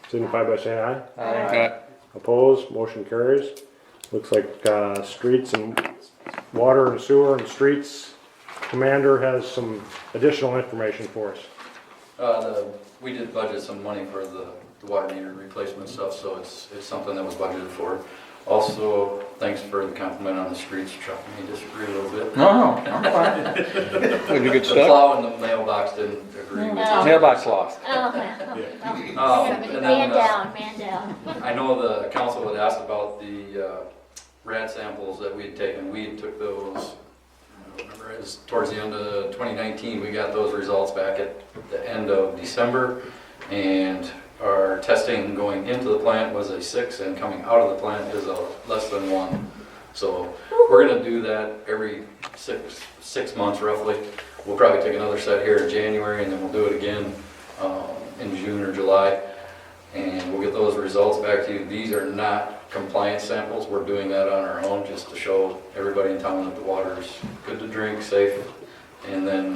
signify by saying aye. Aye. Opposed? Motion carries. Looks like streets and water and sewer and streets commander has some additional information for us. We did budget some money for the water meter replacement stuff, so it's something that was budgeted for. Also, thanks for the compliment on the streets. Chuck may disagree a little bit. No, I'm fine. Did you get The stuck? plow in the mailbox didn't agree with No. you. Mailbox lost. Oh, And then, man down, man down. I know the council had asked about the rat samples that we had taken. We took those, I don't remember, it was towards the end of 2019. We got those results back at the end of December. And our testing going into the plant was a 6, and coming out of the plant is a less than 1. So we're gonna do that every six months roughly. We'll probably take another set here in January, and then we'll do it again in June or July. And we'll get those results back to you. These are not compliance samples. We're doing that on our own just to show everybody in town that the water is good to drink, safe. And then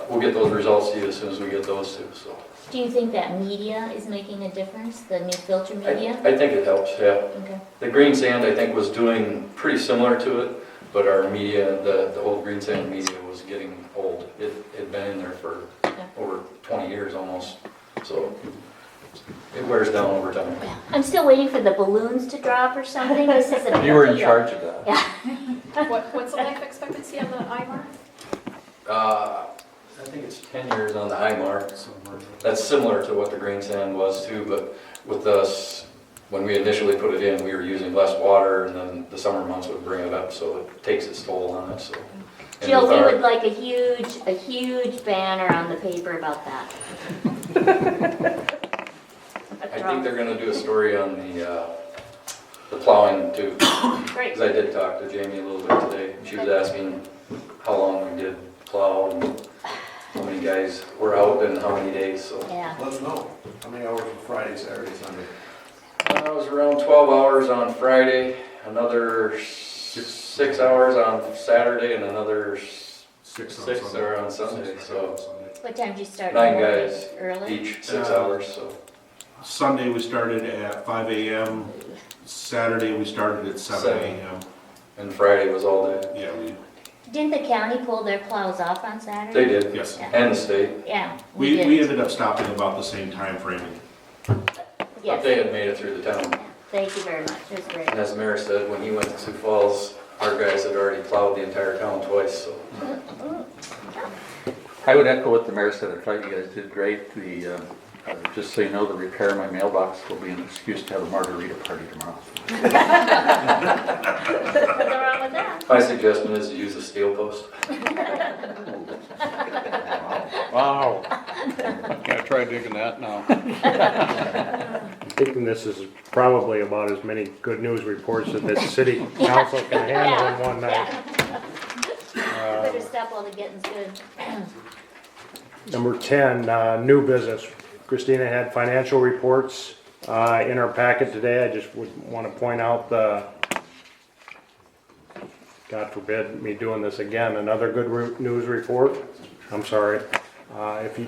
we'll get those results to you as soon as we get those too. So Do you think that media is making a difference, the new filter media? I think it helps, yeah. Okay. The green sand, I think, was doing pretty similar to it, but our media, the old green sand media was getting old. It had been in there for over 20 years almost. So It wears down over time. I'm still waiting for the balloons to drop or something. This is a big You were in deal. charge of that. Yeah. What's the life expectancy on the IMAR? I think it's 10 years on the IMAR. That's similar to what the grain sand was too, but with us, when we initially put it in, we were using less water, and then the summer months would bring it up, so it takes its toll on it, so. And Jill, with we our- would like a huge banner on the paper about that. I think they're gonna do a story on the plowing too, Great. because I did talk to Jamie a little bit today. She was asking how long we did plow and how many guys were out and how many days, so. Yeah. Let us know, how many hours for Friday, Saturday, Sunday? It was around 12 hours on Friday, another 6 hours on Saturday, and another six are on Sunday, so What time did you start? in the 9 morning? guys Early? each, 6 hours, so. Sunday, we started at 5 a.m. Saturday, we started at 7 a.m. And Friday was all day. Yeah, Didn't the county pull their plows off on Saturday? They did, yes. Yeah. and the state. Yeah. We did. ended up stopping about the same time frame. But they had made it through the town. Thank you very much. It was great. And as the mayor said, when he went to Sioux Falls, our guys had already plowed the entire town twice, so. I would echo what the mayor said. I thought you guys did great. Just so you know, the repair of my mailbox will be an excuse to have a margarita party tomorrow. What's wrong with that? My suggestion is to use a steel post. Wow. I tried digging that now. I'm thinking this is probably about as many good news reports that the city council can handle in one night. Better stop while the getting's good. Number 10, new business. Christina had financial reports in our packet today. I just would want to point out God forbid me doing this again, another good news report. I'm sorry. If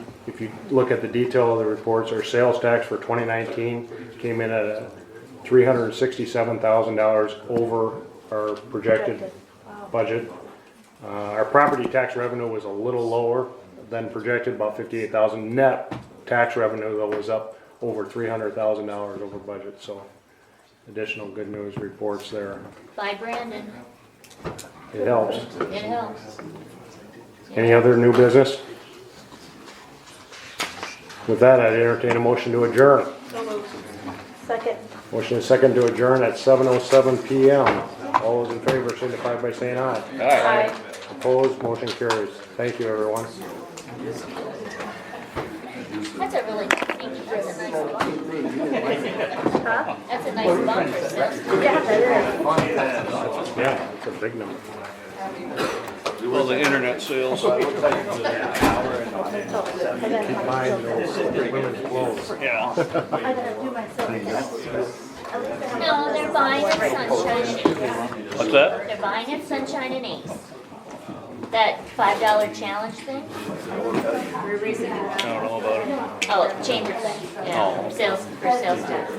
you look at the detail of the reports, our sales tax for 2019 came in at $367,000 over our projected budget. Our property tax revenue was a little lower than projected, about $58,000. Net tax revenue though was up over $300,000 over budget. So additional good news reports there. Bye, Brandon. It helps. It helps. Any other new business? With that, I'd entertain a motion to adjourn. Second. Motion is second to adjourn at 7:07 PM. All those in favor signify by saying aye. Aye. Opposed, motion carries. Thank you, everyone. That's a really, that's a nice bumper. That's a nice bumper, sis. Yeah, that Yeah, it's a big number. Well, the internet sales. Keep buying those women's clothes. Yeah. I gotta do myself. No, they're buying at Sunshine and Ace. What's that? They're buying at Sunshine and Ace. That $5 challenge thing? I don't know about it. Oh, chamber thing, yeah, sales, for sales tax.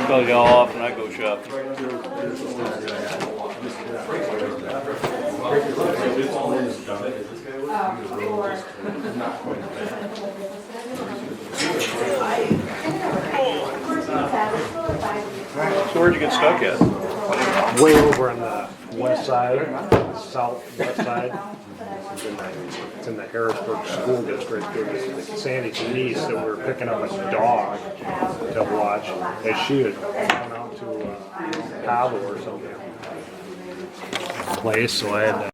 Gotta go off and I go shopping. So where'd you get stuck at? Way over on the west side, southwest side. It's in the Harrisburg School District. It was Sandy's niece that we were picking up a dog to watch as she had gone out to Cabo or something. Place, so I had to